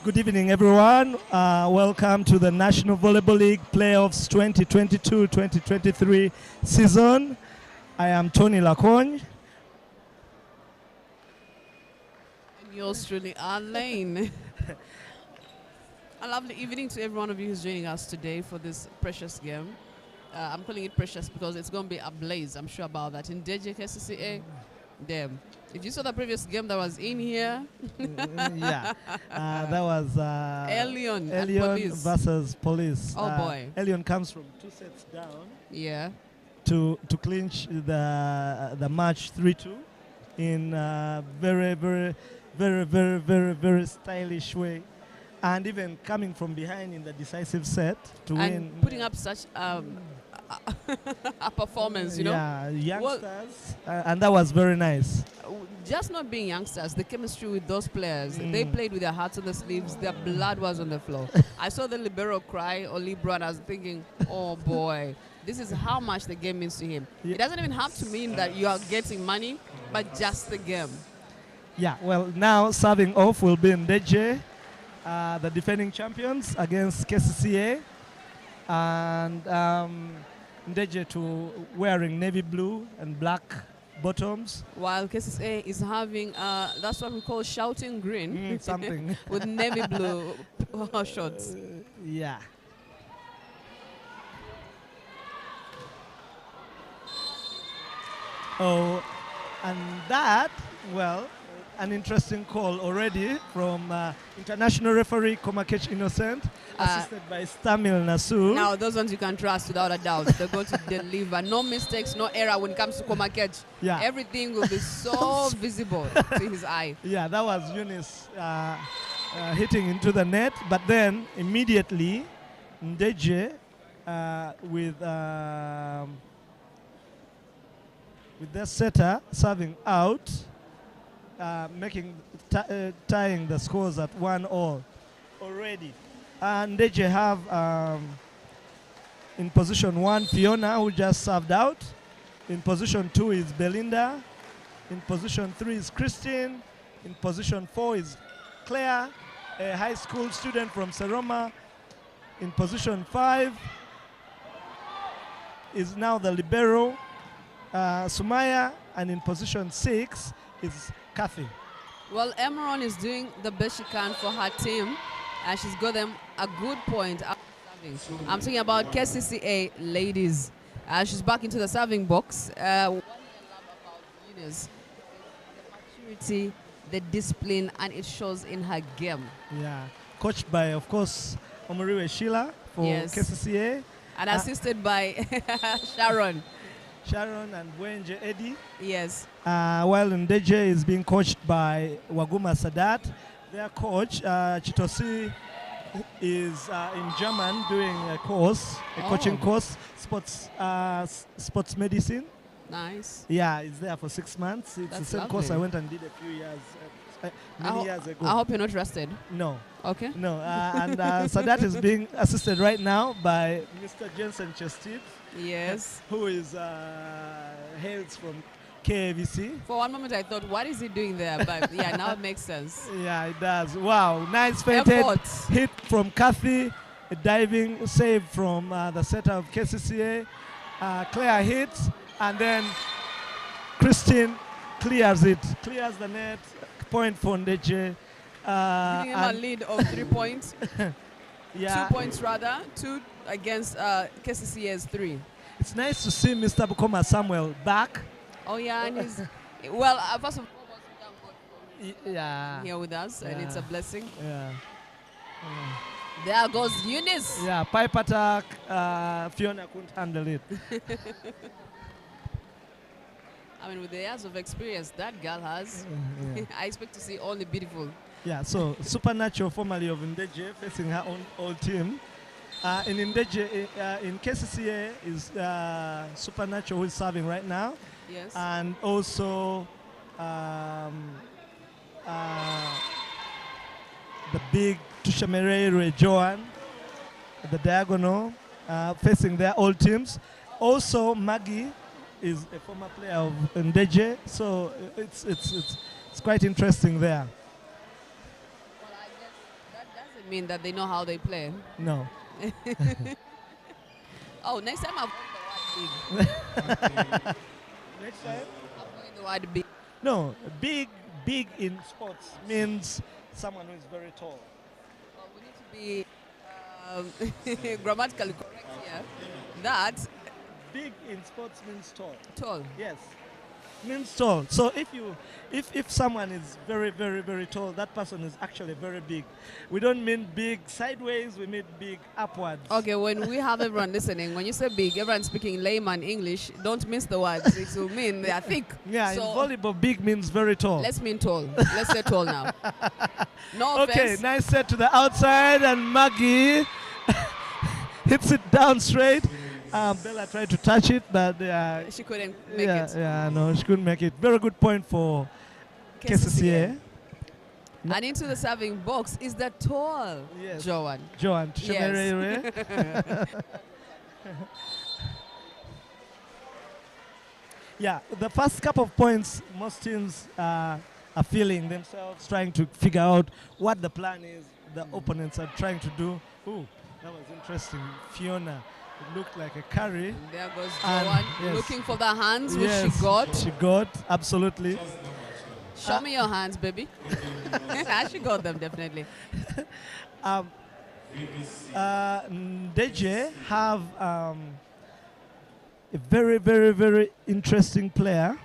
Good evening, everyone. Welcome to the National Volleyball League Playoffs 2022-2023 season. I am Tony Lacogne. And yours truly, Arlene. A lovely evening to every one of you who's joining us today for this precious game. I'm calling it precious because it's going to be a blaze, I'm sure about that. Ndejje, Kcca, damn. If you saw the previous game that was in here. Yeah, that was Elion Police. versus Police. Oh boy. Elion comes from 2 sets down. Yeah. To clinch the match 3-2 in a very stylish way, and even coming from behind in the decisive set to win. Putting up such a performance, you know. Yeah, youngsters, and that was very nice. Just not being youngsters, the chemistry with those players, they played with their hearts on the sleeves, their blood was on the floor. I saw the libero cry, or libero, and I was thinking, oh boy, this is how much the game means to him. Yeah. It doesn't even have to mean that you are getting money, but just the game. Yeah, well, now serving off will be Ndejje, the defending champions, against Kcca, and Ndejje wearing navy blue and black bottoms, while Kcca is having that's what we call shouting green, something with navy blue shorts. Yeah. Oh, and that, well, an interesting call already from international referee Kcca Innocent, assisted by Stamil Nasu. Now, those ones you can trust without a doubt. They're going to deliver. No mistakes, no error when it comes to Kcca. Yeah. Everything will be so visible to his eye. Yeah, that was Eunice hitting into the net, but then immediately Ndejje with their setter serving out, tying the scores at 1-all already. And Ndejje have in position 1 Fiona, who just served out. In position 2 is Belinda. In position 3 is Christine. In position 4 is Claire, a high school student from Seroma. In position 5 is now the libero, Sumaya, and in position 6 is Kathy. Well, Emron is doing the best she can for her team, and she's got them a good point after serving. I'm talking about Kcca ladies. She's back into the serving box. What I love about Eunice, the maturity, the discipline, and it shows in her game. Yeah, coached by, of course, Omuriwe Sheila for Kcca. And assisted by Sharon and Wenje Eddie. Yes. While Ndejje is being coached by Waguma Sadat. Their coach, Chitosi, is in German doing a course, coaching course, sports medicine. Nice. Yeah, it's there for 6 months. It's the same course I went and did a few years, many years ago. I hope you're not rusted. No. Okay. No, and Sadat is being assisted right now by Mr. Jensen Chestit. Yes. Who is hails from KVC. For one moment I thought, what is he doing there? But yeah, now it makes sense. Yeah, it does. Wow, nice fainted hit from Kathy, a diving save from the setter of Kcca. Claire hits, and then Christine clears the net. Point for Ndejje. Giving him a lead of 3 points. Yeah. 2 points rather. 2 against Kcca's 3. It's nice to see Mr. Bukoma Samuel back. Oh yeah, and he's well. First of all, here with us, and it's a blessing. Yeah. There goes Eunice. Yeah, pipe attack. Fiona couldn't handle it. I mean, with the years of experience that girl has, I expect to see only beautiful. Yeah, so Supernatural, formerly of Ndejje, facing her own old team. In Ndejje, in Kcca is Supernatural, who is serving right now. Yes. And also the big Tushamerere Joan, the diagonal, facing their old teams. Also, Maggie is a former player of Ndejje, so it's quite interesting there. Well, I guess that mean that they know how they play. No. Oh, next time I'll the word big. Next time? I'll put the word big. No, big in sports means someone who is very tall. Well, we need to be grammatically correct here. That Big in sports means tall. tall. Yes, means tall. So if someone is very, very, very tall, that person is actually very big. We don't mean big sideways, we mean big upwards. Okay, when we have everyone listening, when you say big, everyone speaking layman English, don't miss the words. It will mean they are thick. Yeah, so in volleyball, big means very tall. let's mean tall. Let's say tall now. No Okay, offense. nice set to the outside, and Maggie hits it down straight. Bella tried to touch it, but She couldn't make it. Yeah, no, she couldn't make it. Very good point for Kcca. And into the serving box is the tall Yes. Joan. Joan, Yes. Yeah, the first couple of points, most teams are feeling themselves, trying to figure out what the plan is the opponents are trying to do. Ooh, that was interesting. Fiona, it looked like a carry. And there goes And Joan yes. looking for the hands, which Yes, she got. She got, absolutely. Show me your hands, baby. She got them, definitely. Ndejje have a very, very, very interesting player.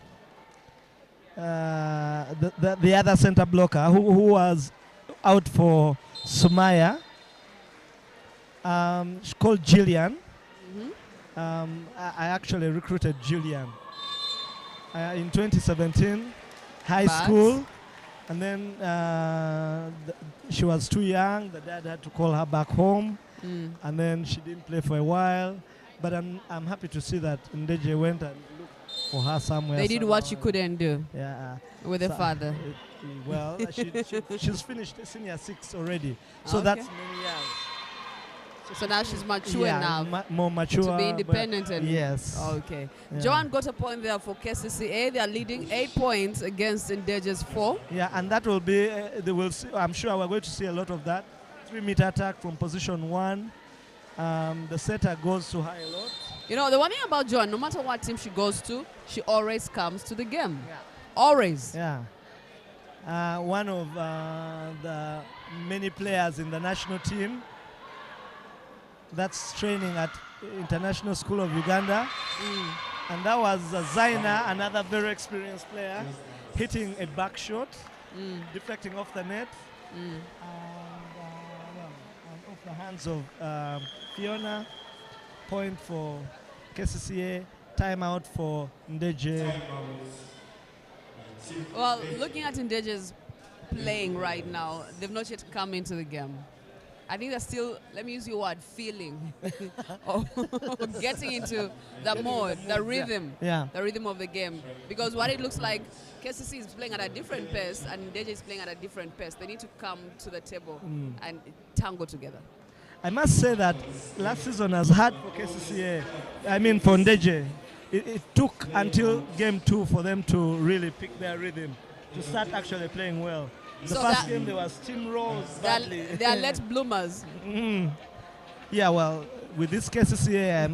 The other center blocker who was out for Sumaya. She's called Gillian. I actually recruited Gillian in 2017, high school, and then she was too young. The dad had to call her back home, and then she didn't play for a while. But I'm happy to see that Ndejje went and looked for her somewhere. They did what you couldn't do with the So, father. Well, she's finished senior 6 already, so Okay. that's many years. So now she's mature enough more mature to be independent. but And yes. Okay. Yeah. Joan got a point there for Kcca. They are leading 8 points against Ndejje's 4. Yeah, and that will be. They will see, I'm sure we're going to see a lot of that. 3-meter attack from position 1. The setter goes to her a lot. You know, the one thing about Joan, no matter what team she goes to, she always comes to the game. Yeah. Always. Yeah. One of the many players in the national team that's training at International School of Uganda. And that was Zaina, another very experienced player, hitting a back shot, deflecting off the net, and off the hands of Fiona. Point for Kcca, timeout for Ndejje. Well, looking at Ndejje's playing right now, they've not yet come into the game. I think they're still, let me use your word, feeling. Or getting into the mode, the rhythm. Yeah. The rhythm of the game. Because what it looks like, Kcca is playing at a different pace and Ndejje is playing at a different pace. They need to come to the table and tango together. I must say that last season was hard for Kcca. I mean, for Ndejje. It took until game 2 for them to really pick their rhythm, to start actually playing well. The So first that- game, there was steamrolls badly. They are late bloomers. Yeah, well, with this Kcca,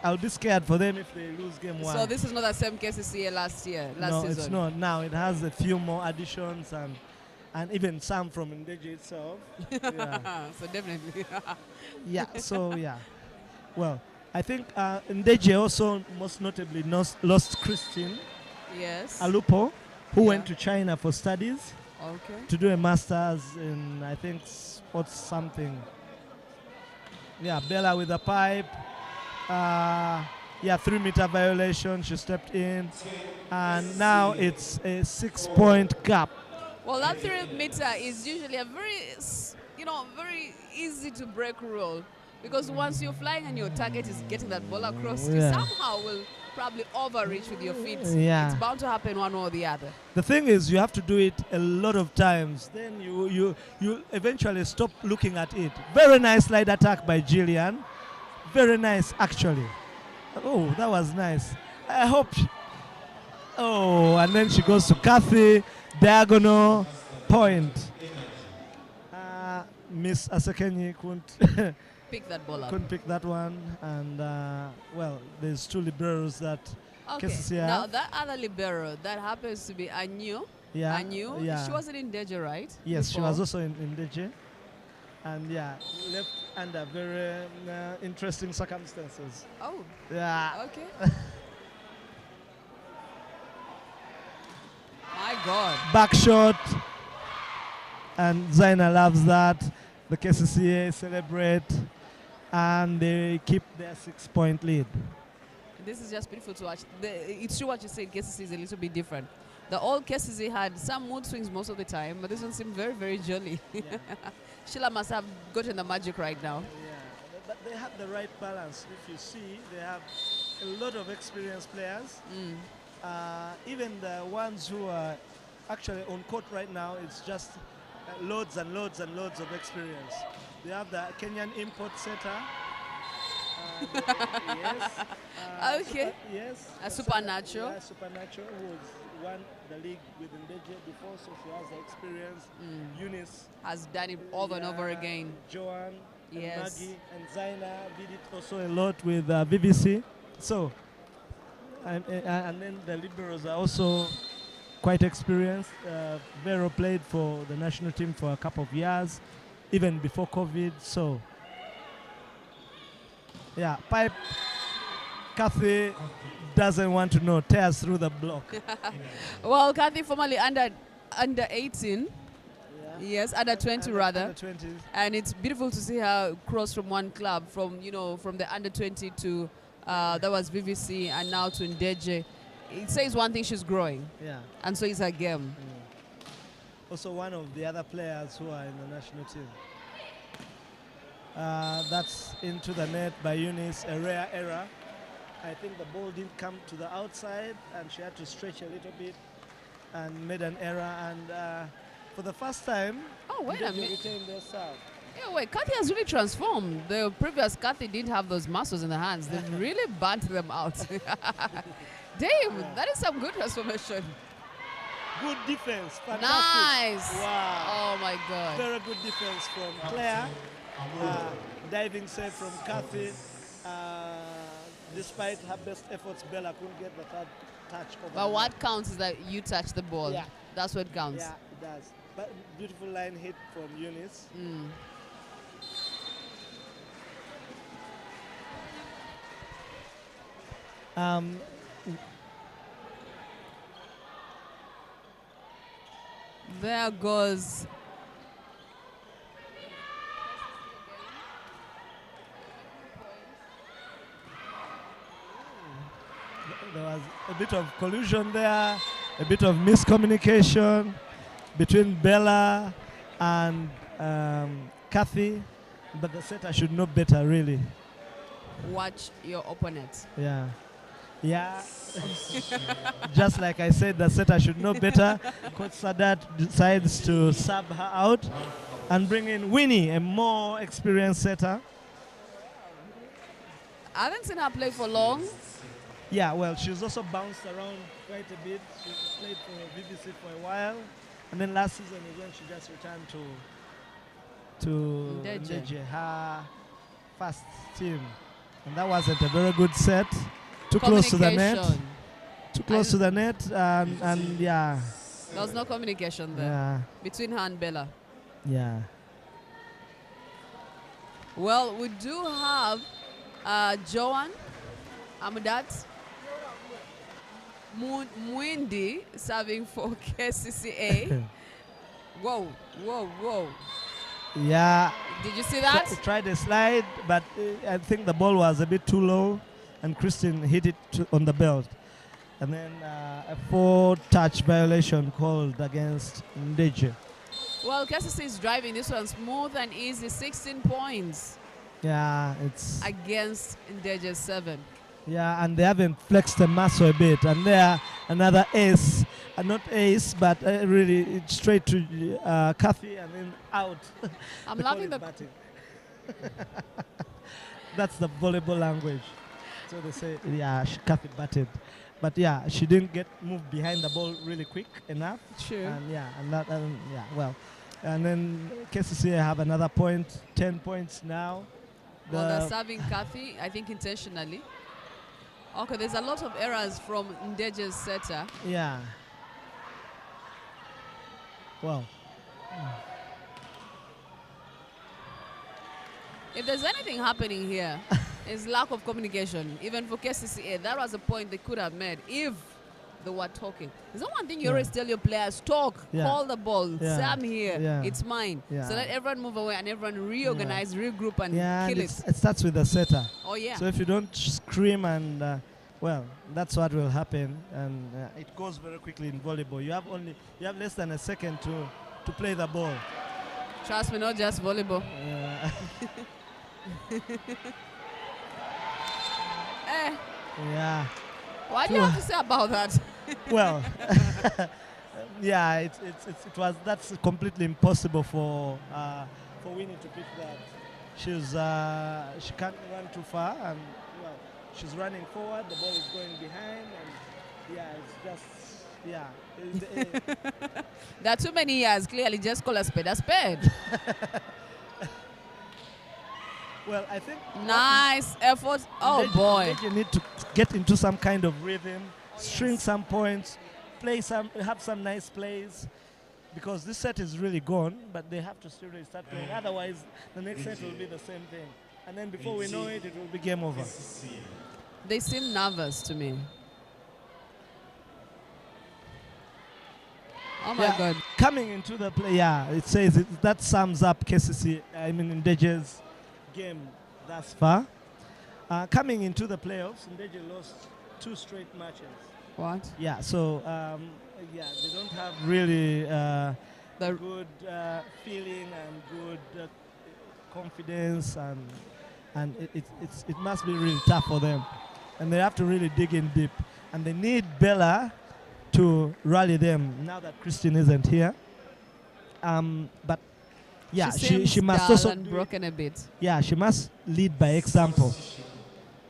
I'll be scared for them if they lose game 1. So this is not the same Kcca last season. No, it's not. Now it has a few more additions and even some from Ndejje itself. Yeah. So definitely. Yeah, so yeah. Well, I think Ndejje also most notably lost Christine Yes. Alupo, who went to China for studies Okay. to do a master's in, I think, sports something. Yeah, Bella with a pipe. 3-meter violation. She stepped in. And now it's a 6-point gap. Well, that 3-meter is usually a very, very easy to break rule. Because once you're flying and your target is getting that ball across, you somehow will probably overreach with your feet. Yeah. It's bound to happen one or the other. The thing is, you have to do it a lot of times. Then you eventually stop looking at it. Very nice slide attack by Gillian. Very nice, actually. Oh, that was nice. I hope. And then she goes to Kathy. Diagonal point. Miss Asekenyi couldn't Pick that ball up. couldn't pick that one, and well, there's 2 liberos that Okay. Kcca Now have. that other libero that happens to be Anyu. Yeah, Anyu. yeah. She wasn't in Ndejje, right? Yes, she Before. was also in Ndejje, and yeah, left under very interesting circumstances. Oh. Yeah. Okay. My God. Back shot, and Zaina loves that. The Kcca celebrate, and they keep their 6-point lead. This is just beautiful to watch. It's true what you said. Kcca is a little bit different. The old Kcca had some mood swings most of the time, but this one seemed very, very jolly. Yeah. Sheila must have gotten the magic right now. Yeah, but they have the right balance. If you see, they have a lot of experienced players. Even the ones who are actually on court right now, it's just loads and loads and loads of experience. They have the Kenyan import setter. Yes. Okay. Yes. A supernatural. Yeah, supernatural, who's won the league with Ndejje before, so she has the experience. Eunice Has done it over and over again. Joanne, Yes. and Maggie, and Zaina did it also a lot with VVC. So, and then the liberals are also quite experienced. Vero played for the national team for a couple of years, even before COVID. So, yeah, pipe. Kathy doesn't want to know. Tears through the block. Well, Kathy formerly under 18. Yeah. Yes, under 20 rather. Under 20. And it's beautiful to see her cross from one club, from from the under 20 to that was VVC, and now to Ndejje. It says one thing: she's growing. Yeah. And so is her game. Also one of the other players who are in the national team. That's into the net by Eunice, a rare error. I think the ball didn't come to the outside, and she had to stretch a little bit and made an error. And for the first time, Oh, wait a minute. retained their serve. Yeah, wait, Kathy has really transformed. The previous Kathy didn't have those muscles in the hands. They've really burnt them out. Damn, that is some good transformation. Good defense. Fantastic. Nice. Wow. Oh, my God. Very good defense from Claire. Diving save from Kathy. Despite her best efforts, Bella couldn't get the third touch. But what counts is that you touch the ball. Yeah. That's what counts. Yeah, it does. But beautiful line hit from Eunice. There goes. There was a bit of collusion there, a bit of miscommunication between Bella and Kathy, but the setter should know better, really. Watch your opponent. Yeah. Yeah. Just like I said, the setter should know better. Coach Sadat decides to sub her out and bring in Winnie, a more experienced setter. I haven't seen her play for long. Yeah, well, she's also bounced around quite a bit. She played for VVC for a while, and then last season is when she just returned to Ndejje, her first team, and that wasn't a very good set. Too close to the net. Too close to the net, and yeah. There was no communication there between her and Bella. Yeah. Well, we do have Joanne Amudat Mwindi serving for Kcca. Whoa, whoa, whoa. Yeah. Did you see that? Tried a slide, but I think the ball was a bit too low, and Christine hit it on the belt. And then a 4-touch violation called against Ndejje. Well, Kcca is driving this one smooth and easy, 16 points. Yeah, it's against Ndejje 7. Yeah, and they haven't flexed the muscle a bit. And there, another ace, not ace, but really straight to Kathy and then out. I'm loving the batting. That's the volleyball language. So they say, yeah, Kathy batted. But yeah, she didn't get moved behind the ball really quick enough. True. And yeah, and that, yeah, well, And then KCCA have another point, 10 points now. Well, they're serving Kathy, I think intentionally. Okay, there's a lot of errors from Ndejje's setter. Yeah. Wow. If there's anything happening here, it's lack of communication. Even for KCCA, that was a point they could have made if they were talking. There's no one thing you always tell your players, talk, call the ball, say I'm here, it's mine. So let everyone move away and everyone reorganize, regroup, and kill it. It starts with the setter. Oh, yeah. So if you don't scream and, well, that's what will happen. And it goes very quickly in volleyball. You have less than a second to play the ball. Trust me, not just volleyball. Yeah. What do you have to say about that? Well, yeah, that's completely impossible for Winnie to pick that. She can't run too far, and well, she's running forward. The ball is going behind, and it's just There are too many years. Clearly, just call a spade a spade. Well, I think nice effort. Oh boy! You need to get into some kind of rhythm, string some points, have some nice plays, because this set is really gone. But they have to still really start playing. Otherwise, the next set will be the same thing, and then before we know it, it will be game over. They seem nervous to me. Oh my God! Coming into the play, it says that sums up KCC. I mean, Ndejje's game thus far. Coming into the playoffs, Ndejje lost 2 straight matches. What? Yeah, so they don't have really the good feeling and good confidence, and it must be really tough for them, and they have to really dig in deep, and they need Bella to rally them now that Christine isn't here. But yeah, she must also broken a bit. Yeah, she must lead by example.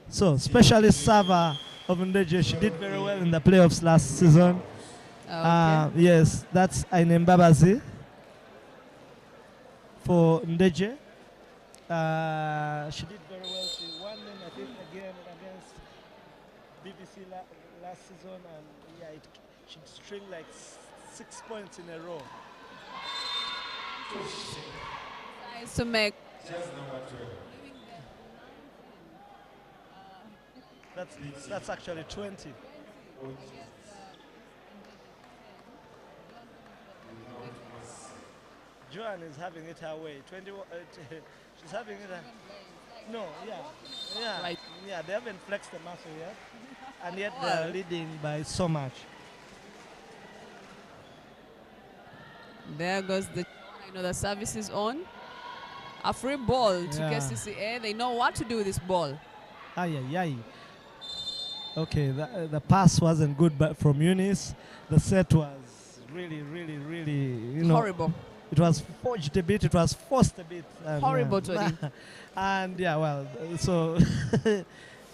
So, specialist server of Ndejje, she did very well in the playoffs last season. Yes, that's Aine Mbabazi for Ndejje. She did very well. She won them, I think, again against BBC last season, and she string like 6 points in a row. Nice to make. That's actually 20. Joanne is having it her way. She's having it. Right. Yeah. They haven't flexed the muscle yet, and yet they're leading by so much. There goes the service is on. A free ball to KCCA. They know what to do with this ball. Okay, the pass wasn't good, but from Eunice, the set was really, horrible. It was forged a bit. It was forced a bit. And, horrible, Tony. And so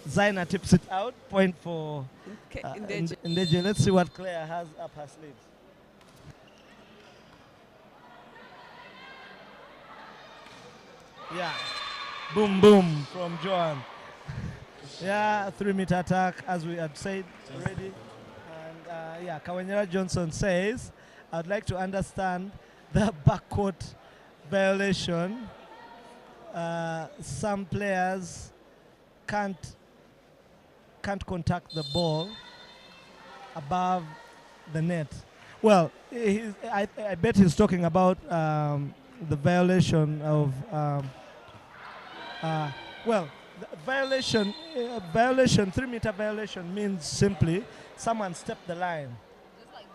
Zaina tips it out. Point for Ndejje. Let's see what Claire has up her sleeves. Yeah, boom, boom from Joan. 3-meter attack, as we had said already. And Kawanyera Johnson says, I'd like to understand the backcourt violation. Some players can't contact the ball above the net. Well, I bet he's talking about the violation of the violation 3-meter violation means simply someone stepped the line. Just like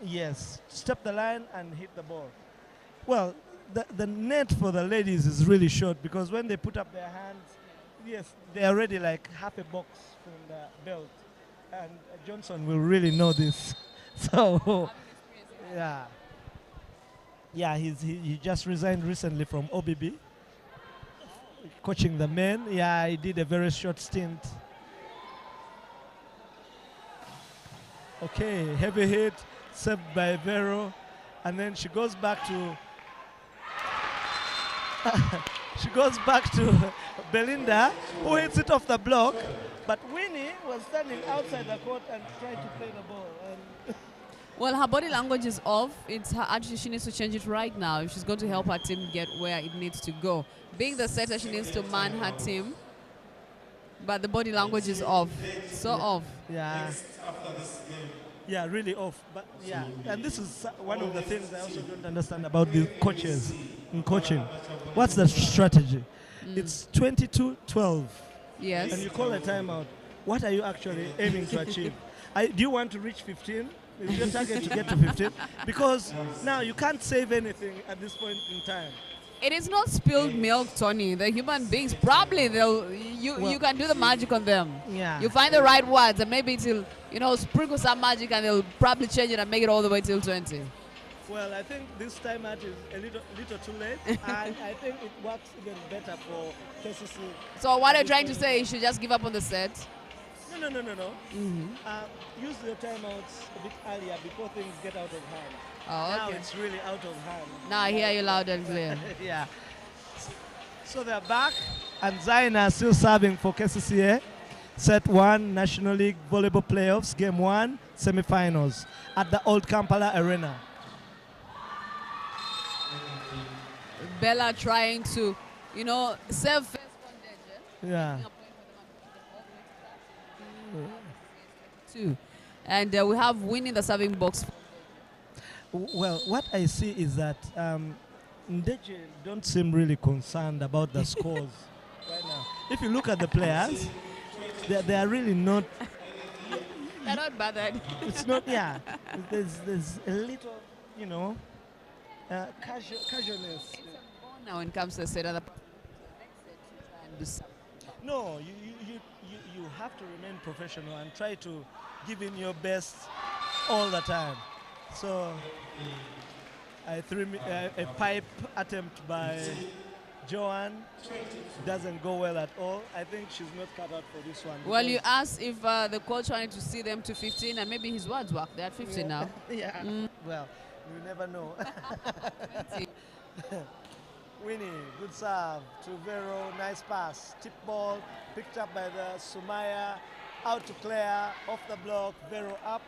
yes, step the line and hit the ball. Well, the net for the ladies is really short, because when they put up their hands, yes, they're already like half a box from the belt, and Johnson will really know this. So he just resigned recently from OBB, coaching the men. He did a very short stint. Okay, heavy hit, saved by Vero, and then she goes back to she goes back to Belinda, who hits it off the block. But Winnie was standing outside the court and trying to play the ball. And Well, her body language is off. It's her attitude. She needs to change it right now if she's going to help her team get where it needs to go. Being the setter, she needs to man her team. But the body language is off. So off. yeah. Yeah, really off. But yeah, and this is one of the things I also don't understand about the coaches in coaching. What's the strategy? It's 22-12. Yes. And you call a timeout. What are you actually aiming to achieve? Do you want to reach 15? Is your target to get to 15? Because now you can't save anything at this point in time. It is not spilled milk, Tony. The human beings, probably you can do the magic on them. Yeah. You find the right words and maybe it'll, sprinkle some magic and they'll probably change it and make it all the way till 20. Well, I think this timeout is a little too late, and I think it works even better for Kcca. So what are you trying to say? You should just give up on the set? No. Use your timeouts a bit earlier before things get out of hand. Oh, Now okay. it's really out of hand. Now I hear you loud and clear. Yeah. So they're back, and Zaina still serving for Kcca. Set 1, National League Volleyball Playoffs, Game 1, semifinals at the Old Kampala Arena. Bella trying to, serve first for Ndejje. Yeah. Too. And we have winning the serving box. Well, what I see is that Ndejje don't seem really concerned about the scores right now. If you look at the players, they are really not. They're not bothered. It's not. Yeah, there's a little, casualness. Now when it comes to the set, other No, you have to remain professional and try to give in your best all the time. So I threw a pipe attempt by Joanne. Doesn't go well at all. I think she's not cut out for this one. Well, you asked if the coach wanted to see them to 15, and maybe his words work. They're at 15 now. Yeah. Well, you never know. Winnie, good serve to Vero, nice pass. Tip ball, picked up by the Sumaya, out to Claire, off the block, Vero up,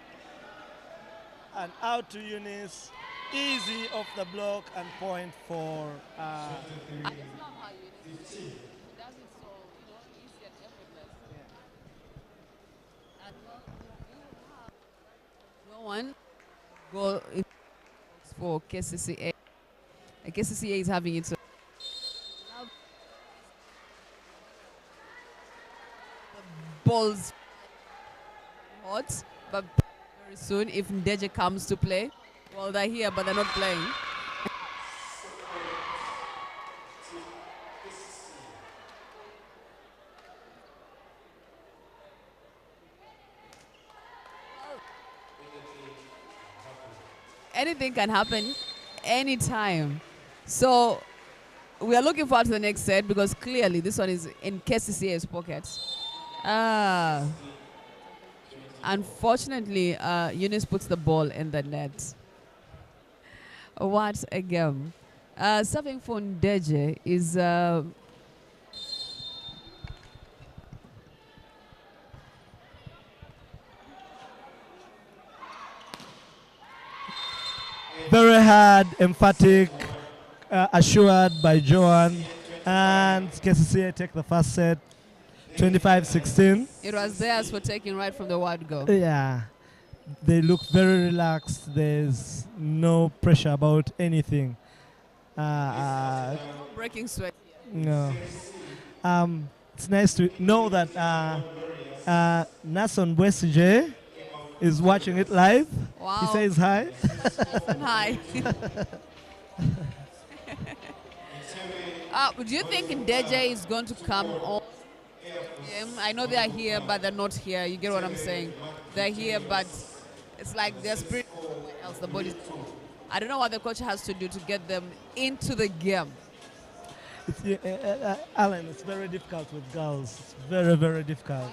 and out to Eunice. Easy off the block and point for... One goal for Kcca. Kcca is having its balls hot, but very soon if Ndejje comes to play, well, they're here, but they're not playing. Anything can happen anytime. So we are looking forward to the next set because clearly this one is in Kcca's pocket. Unfortunately, Eunice puts the ball in the net. What a game. Serving for Ndejje is... Very hard, emphatic, assured by Joanne. And Kcca take the first set, 25-16. It was theirs for taking right from the word go. Yeah. They look very relaxed. There's no pressure about anything. Breaking sweat. No. It's nice to know that Nason Bwesije is watching it live. Wow. He says hi. Hi. Do you think Ndejje is going to come on? I know they are here, but they're not here. You get what I'm saying? They're here, but it's like their spirit else, the body. I don't know what the coach has to do to get them into the game. Alan, it's very difficult with girls. It's very, very difficult.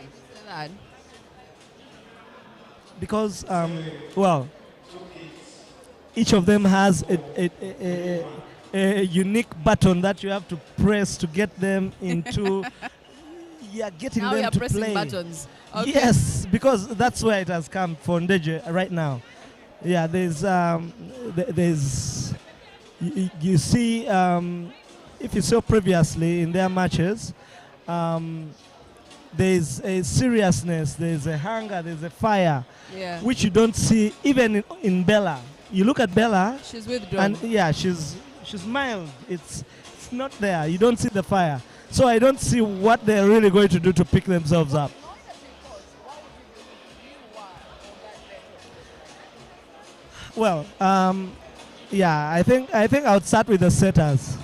Because, well, each of them has a a unique button that you have to press to get them into. Yeah, getting now them we are to pressing play. buttons. Okay. Yes, because that's where it has come for Ndejje right now. Yeah, there's you see, if you saw previously in their matches, there's a seriousness, there's a hunger, there's a fire, Yeah. which you don't see even in Bella. You look at Bella, She's withdrawn. and yeah, she's mild. It's not there. You don't see the fire. So I don't see what they're really going to do to pick themselves up. Well, yeah, I think I would start with the setters.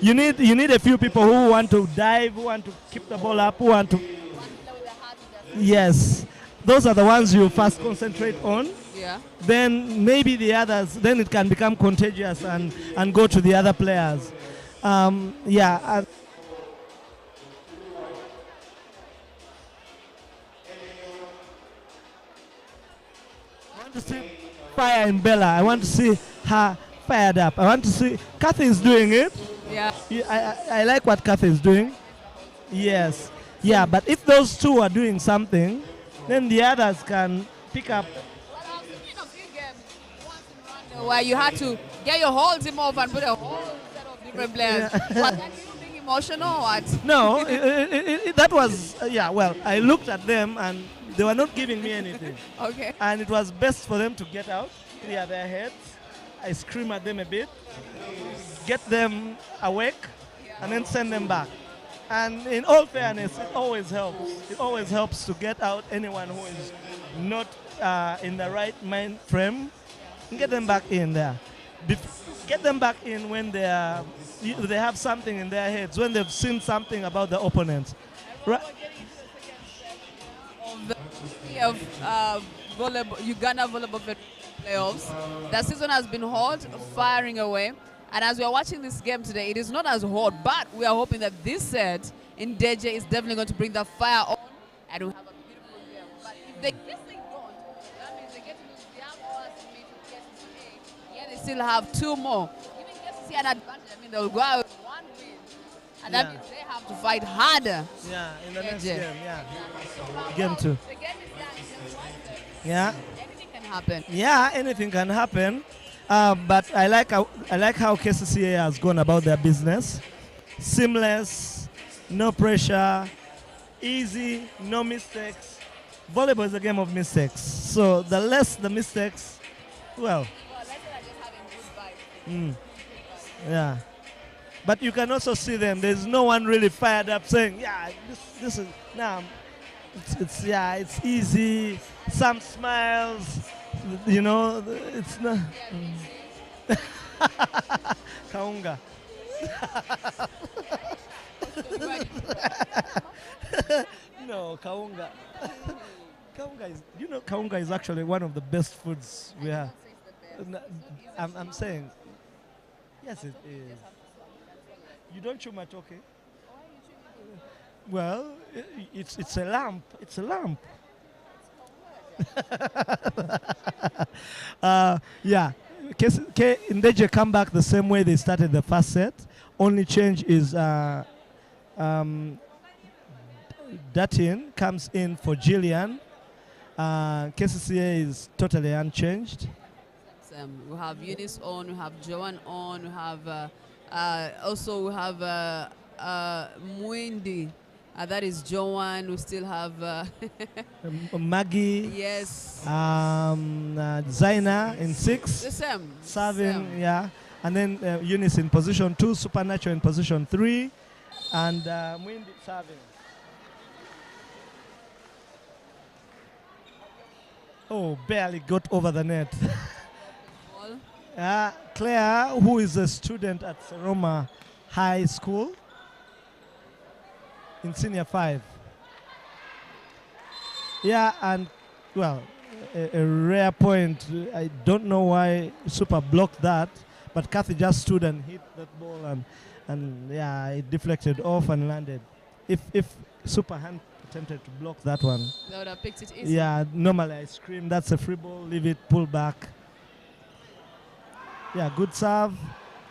You need a few people who want to dive, who want to keep the ball up, who want to. Yes, those are the ones you first concentrate on. Yeah. Then maybe the others. Then it can become contagious and go to the other players. Yeah. I want to see fire in Bella. I want to see her fired up. I want to see Kathy is doing it. Yeah. I like what Kathy is doing. Yes. Yeah, but if those two are doing something, then the others can pick up. Well, I've seen a few games once in Rwanda where you had to get your whole team off and put a whole set of different players. Was that you being emotional or what? No, that was, yeah, well, I looked at them and they were not giving me anything. Okay. And it was best for them to get out, clear their heads. I scream at them a bit, get them awake, and then send them back. And in all fairness, it always helps. It always helps to get out anyone who is not in the right mind frame and get them back in there. Get them back in when they have something in their heads, when they've seen something about the opponents. Right. Of volleyball, Uganda volleyball playoffs. The season has been hot, firing away. And as we are watching this game today, it is not as hot, but we are hoping that this set in Ndejje is definitely going to bring the fire on and we'll have a beautiful game. But if they don't, that means they get to lose their first meet with Kcca, yeah, they still have two more. Giving Kcca an advantage, I mean, they'll go out with one win. And that means they have to fight harder. Yeah, in the next Ndejje. game, yeah. Game two. The game is done. Yeah. Anything can happen. Yeah, anything can happen. But I like how Kcca has gone about their business. Seamless, no pressure, easy, no mistakes. Volleyball is a game of mistakes. So the less the mistakes, well. Well, let's say they're just having good vibes. Yeah. But you can also see them. There's no one really fired up saying, yeah, this is now. It's easy. Some smiles. You know, it's not. Kaunga. No, Kaunga. Kaunga is, you know, Kaunga is actually one of the best foods we have. I'm saying, yes, it is. You don't chew matoke? Well, it's a lamp. It's a lamp. Yeah, Ndejje come back the same way they started the first set. Only change is Datin comes in for Jillian. Kcca is totally unchanged. We have Eunice on, we have Joanne on, we have also we have Mwindi. That is Joanne. We still have Maggie. Yes. Zaina in 6. The same. Serving, yeah. And then Eunice in position 2, Supernatural in position 3, and Mwindi serving. Oh, barely got over the net. Claire, who is a student at Seroma High School in senior 5. Yeah, and well, a rare point. I don't know why Super blocked that, but Kathy just stood and hit that ball, and yeah, it deflected off and landed. If Super hadn't attempted to block that one, they would have picked it easy. Yeah, normally I scream, that's a free ball, leave it, pull back. Yeah, good serve.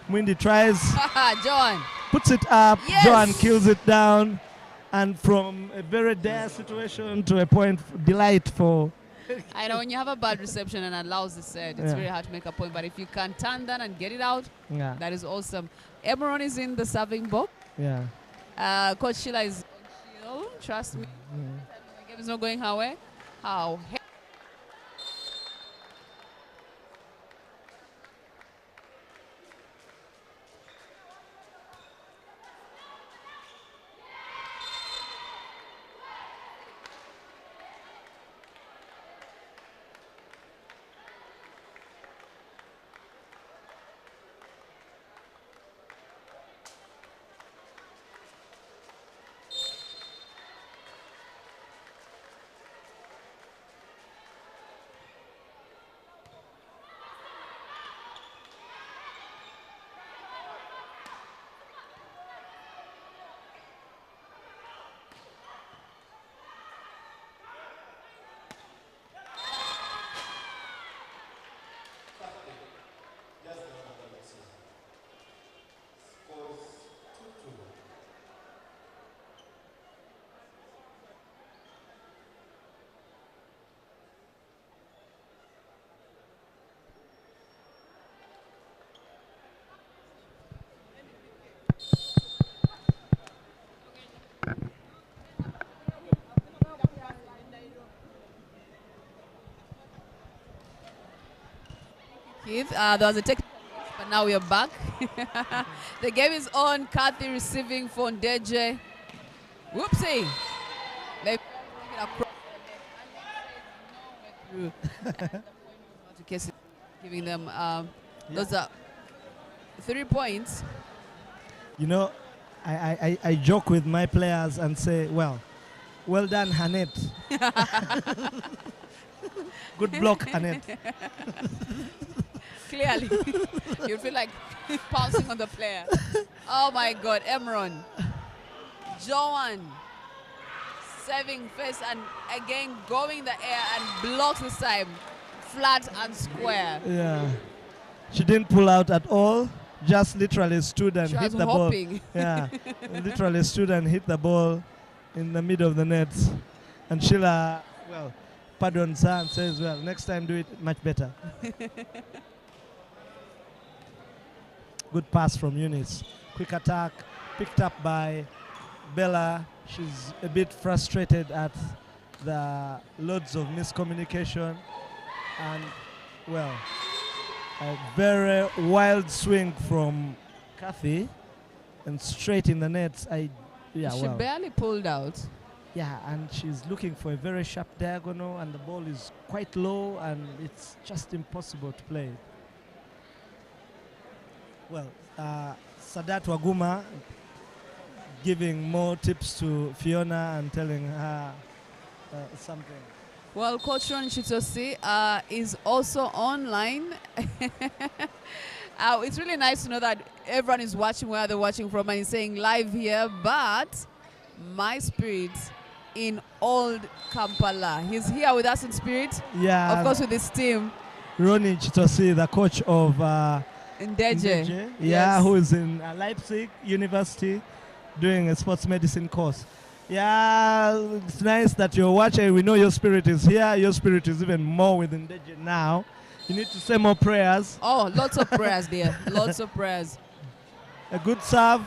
Mwindi tries, Joan. puts it up. Yes. Joan kills it down. And from a very dire situation to a point delight for... I know when you have a bad reception and allows the set, it's very hard to make a point. But if you can turn that and get it out, that is awesome. Emron is in the serving box. Yeah. Coach Sheila is on shield. Trust me. The game is not going her way. How? Keith, there was a technical, but now we are back. The game is on. Kathy receiving for Ndejje. Whoopsie. They through. Giving them those are 3 points. You know, I joke with my players and say, well done, Hanette. Good block, Hanette. Clearly, you feel like pouncing on the player. Oh my God, Emron. Joan saving face and again going in the air and blocks this time, flat and square. Yeah, she didn't pull out at all. Just literally stood and hit the hopping. ball. Yeah, literally stood and hit the ball in the middle of the net. And Sheila, well, pardons her and says, well, next time do it much better. Good pass from Eunice. Quick attack, picked up by Bella. She's a bit frustrated at the loads of miscommunication. And, well, a very wild swing from Kathy and straight in the net. She barely pulled out. Yeah, and she's looking for a very sharp diagonal, and the ball is quite low, and it's just impossible to play. Well, Sadat Waguma giving more tips to Fiona and telling her something. Well, Coach Ron Chitosi is also online. It's really nice to know that everyone is watching where they're watching from and is saying live here, but my spirit in old Kampala. He's here with us in spirit. Yeah. Of course, with his team. Ronnie Chitosi, the coach of Ndejje. Yeah, who is in Leipzig University doing a sports medicine course. Yeah, it's nice that you're watching. We know your spirit is here. Your spirit is even more with Ndejje now. You need to say more prayers. Oh, lots of prayers, dear. Lots of prayers. A good serve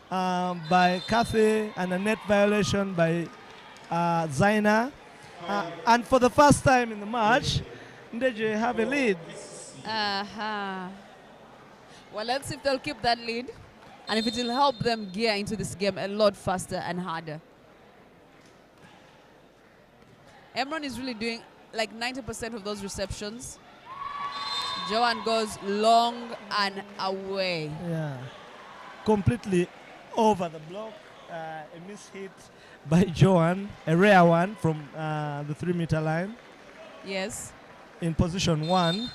by Kathy and a net violation by Zaina. And for the first time in the match, Ndejje have a lead. Well, let's see if they'll keep that lead and if it will help them gear into this game a lot faster and harder. Emron is really doing like 90% of those receptions. Joan goes long and away. Yeah, completely over the block. A mishit by Joan, a rare one from the 3-meter line. Yes. In position 1.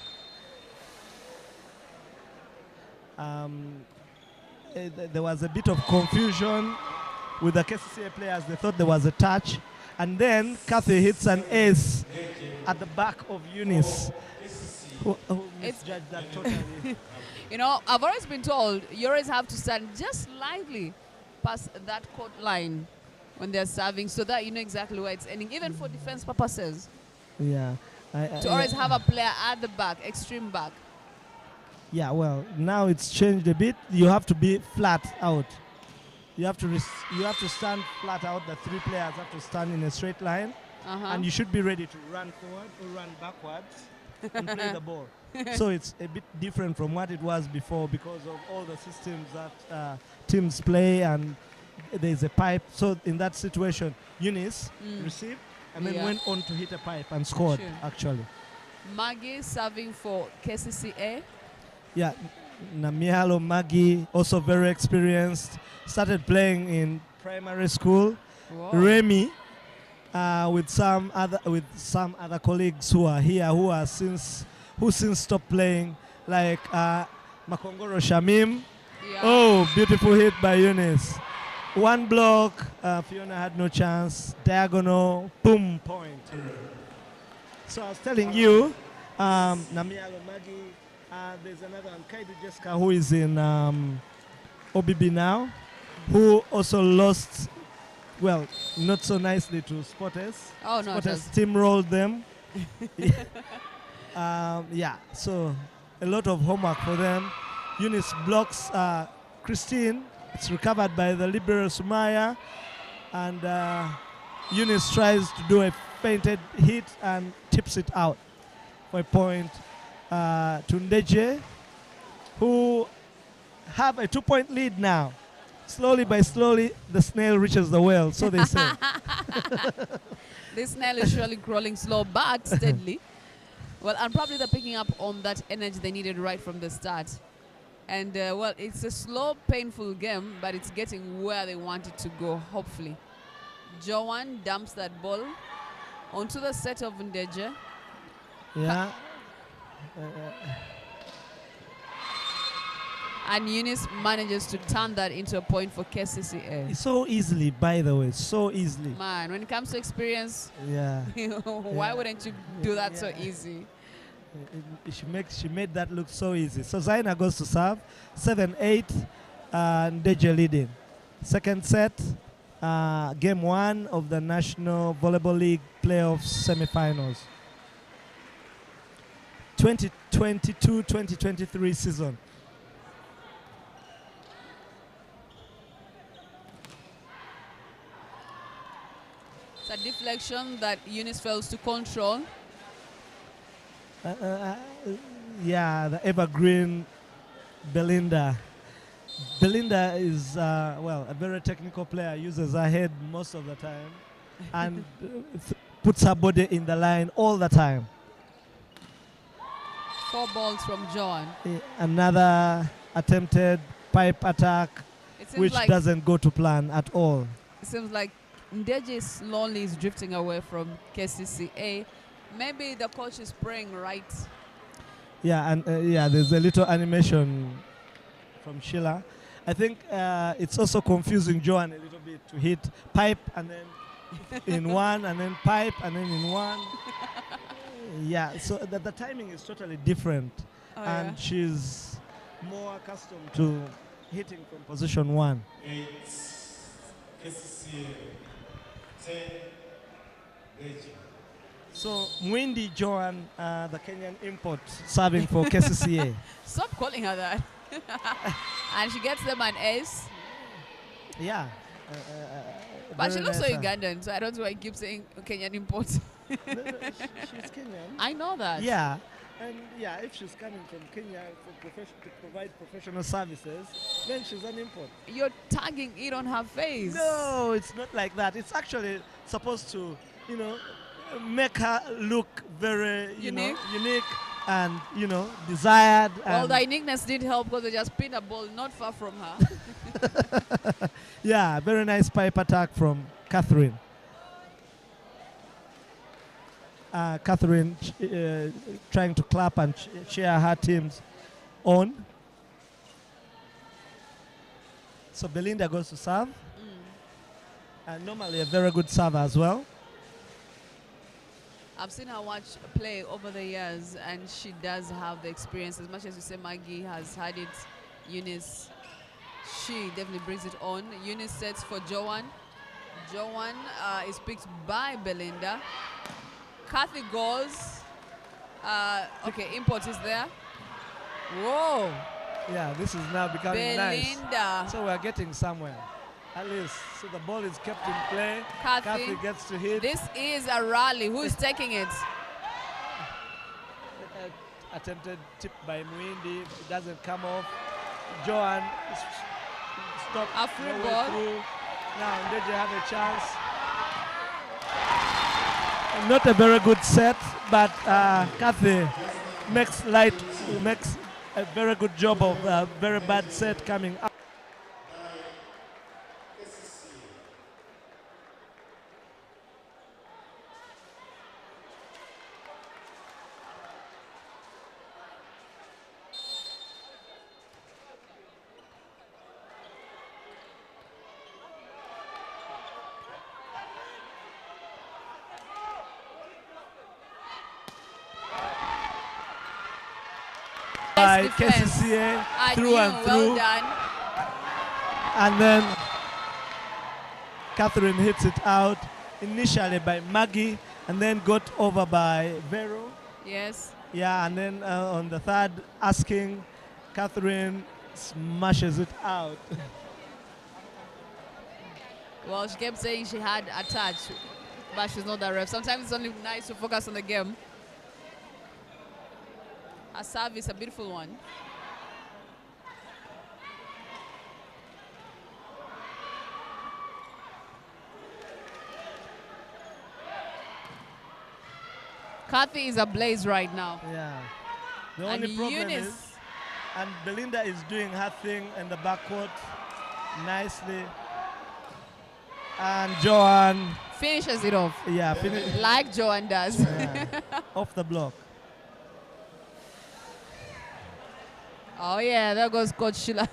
There was a bit of confusion with the Kcca players. They thought there was a touch. And then Kathy hits an ace at the back of Eunice, who misjudged that totally. You know, I've always been told you always have to stand just slightly past that court line when they're serving so that you know exactly where it's ending, even for defense purposes. Yeah. To always have a player at the back, extreme back. Yeah, well, now it's changed a bit. You have to be flat out. You have to stand flat out. The three players have to stand in a straight line. And you should be ready to run forward or run backwards and play the ball. So it's a bit different from what it was before because of all the systems that teams play, and there's a pipe. So in that situation, Eunice received and then went on to hit a pipe and scored, actually. Maggie serving for Kcca. Yeah, Namialo Maggie, also very experienced. Started playing in primary school. Whoa. Remy, with some other colleagues who are here who since stopped playing, like Makongoro Shamim. Yeah. Oh, beautiful hit by Eunice. One block, Fiona had no chance. Diagonal, boom, point. So I was telling you, Namialo Maggie, there's another one, Kaidu Jessica, who is in OBB now, who also lost, well, not so nicely to Spotters. Oh, no. Spotters steamrolled them. Yeah, so a lot of homework for them. Eunice blocks Christine. It's recovered by the libero Sumaya. And Eunice tries to do a feinted hit and tips it out for a point to Ndejje, who have a 2-point lead now. Slowly by slowly, the snail reaches the well, so they say. This snail is surely crawling slow but steadily. Well, and probably they're picking up on that energy they needed right from the start. And, well, it's a slow, painful game, but it's getting where they want it to go, hopefully. Joan dumps that ball onto the set of Ndejje. Yeah. And Eunice manages to turn that into a point for Kcca. So easily, by the way, so easily. Man, when it comes to experience, yeah, why wouldn't you do that so easy? She made that look so easy. So Zaina goes to serve, 7-8, Ndejje leading. Second set, game 1 of the National Volleyball League playoffs semifinals. 2022-2023 season. It's a deflection that Eunice fails to control. Yeah, the evergreen Belinda. Belinda is, well, a very technical player, uses her head most of the time, and puts her body in the line all the time. 4 balls from Joan. Another attempted pipe attack, which like doesn't go to plan at all. It seems like Ndejje slowly is drifting away from Kcca. Maybe the coach is praying right. Yeah, and yeah, there's a little animation from Sheila. I think it's also confusing Joan a little bit to hit pipe and then in one, and then pipe and then in one. Yeah, so the timing is totally different. And she's more accustomed to hitting from position 1. 8, Kcca, 10, Ndejje. So Mwindi Joan, the Kenyan import, serving for Kcca. Stop calling her that. And she gets them an ace. Yeah. But she looks so Ugandan, so I don't know why I keep saying Kenyan import. She's Kenyan. I know that. Yeah. And yeah, if she's coming from Kenya to provide professional services, then she's an import. You're tagging it on her face. No, it's not like that. It's actually supposed to, you know, make her look very, unique and, desired. Well, the uniqueness did help because they just pinned a ball not far from her. Yeah, very nice pipe attack from Catherine. Catherine trying to clap and cheer her teams on. So Belinda goes to serve. And normally a very good server as well. I've seen her play over the years, and she does have the experience. As much as you say Maggie has had it, Eunice, she definitely brings it on. Eunice sets for Joanne. Joanne is picked by Belinda. Kathy goes. Okay, import is there. Whoa. Yeah, this is now becoming Belinda. nice. So we're getting somewhere. At least, so the ball is kept in play. Kathy gets to hit. This is a rally. Who is taking it? Attempted tip by Muindi. It doesn't come off. Joanne stopped. A free ball. Through. Now Ndejje have a chance. Not a very good set, but Kathy makes a very good job of a very bad set coming up. By Kcca through and through. Well done. And then Catherine hits it out initially by Maggie and then got over by Vero. Yes. Yeah, and then on the third asking, Catherine smashes it out. Well, she kept saying she had a touch, but she's not the ref. Sometimes it's only nice to focus on the game. A service, a beautiful one. Kathy is ablaze right now. Yeah. The only problem is, and Belinda is doing her thing in the backcourt nicely. And Joanne finishes it off. Yeah, like Joanne does. Yeah. Off the block. Oh yeah, there goes Coach Sheila.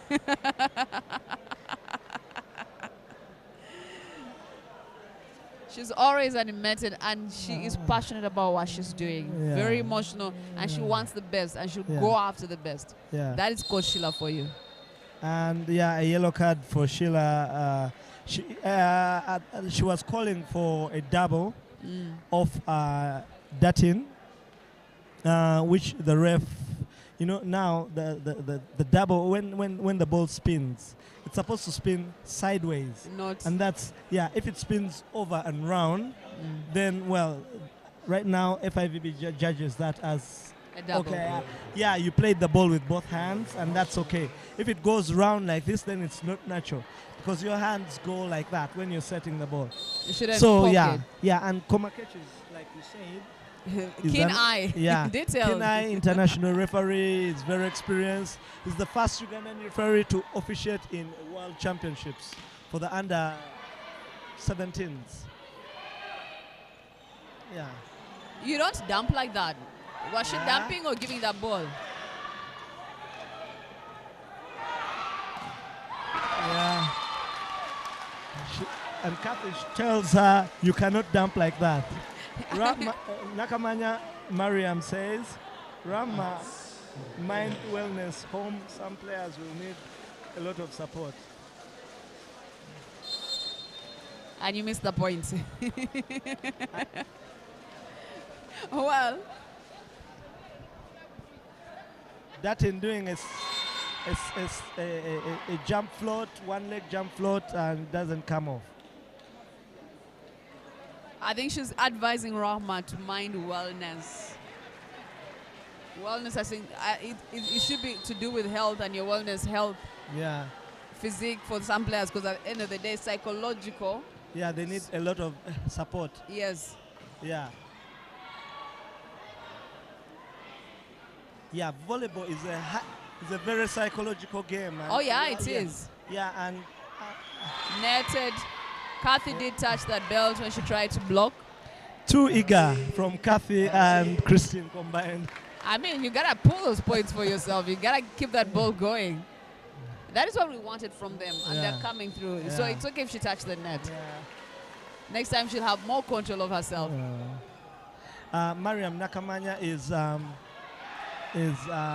She's always animated, and she is passionate about what she's doing. Yeah. Very emotional, and she wants the best, and she'll go after the best. Yeah. That is Coach Sheila for you. And yeah, a yellow card for Sheila. She was calling for a double of Datin, which the ref, you know, now the double, when the ball spins, it's supposed to spin sideways. And that's, yeah, if it spins over and round, then, well, right now FIVB judges that as a double. Okay, yeah, you played the ball with both hands, and that's okay. If it goes round like this, then it's not natural, because your hands go like that when you're setting the ball. You shouldn't so poke yeah, it. yeah, and Komakech is, like you said, keen eye, yeah, detailed. Keen eye international referee, is very experienced. He's the first Ugandan referee to officiate in World Championships for the under 17s. Yeah. You don't dump like that. Was she dumping or giving that ball? Yeah. And Kathy tells her, you cannot dump like that. Nakamanya Mariam says, Rama, mind wellness home, some players will need a lot of support. And you missed the point. Well, that in doing a jump float, one leg jump float, and doesn't come off. I think she's advising Rahma to mind wellness. Wellness, I think, it should be to do with health and your wellness, health. Yeah. Physique for some players, because at the end of the day, psychological. Yeah, they need a lot of support. Yes. Yeah. Yeah, volleyball is a very psychological game. Oh yeah, it is. Yeah, and netted. Kathy did touch that belt when she tried to block. Too eager from Kathy and Christine combined. I mean, you gotta pull those points for yourself. You gotta keep that ball going. That is what we wanted from them, and they're coming through. So it's okay if she touched the net. Yeah. Next time she'll have more control of herself. Mariam Nakamanya is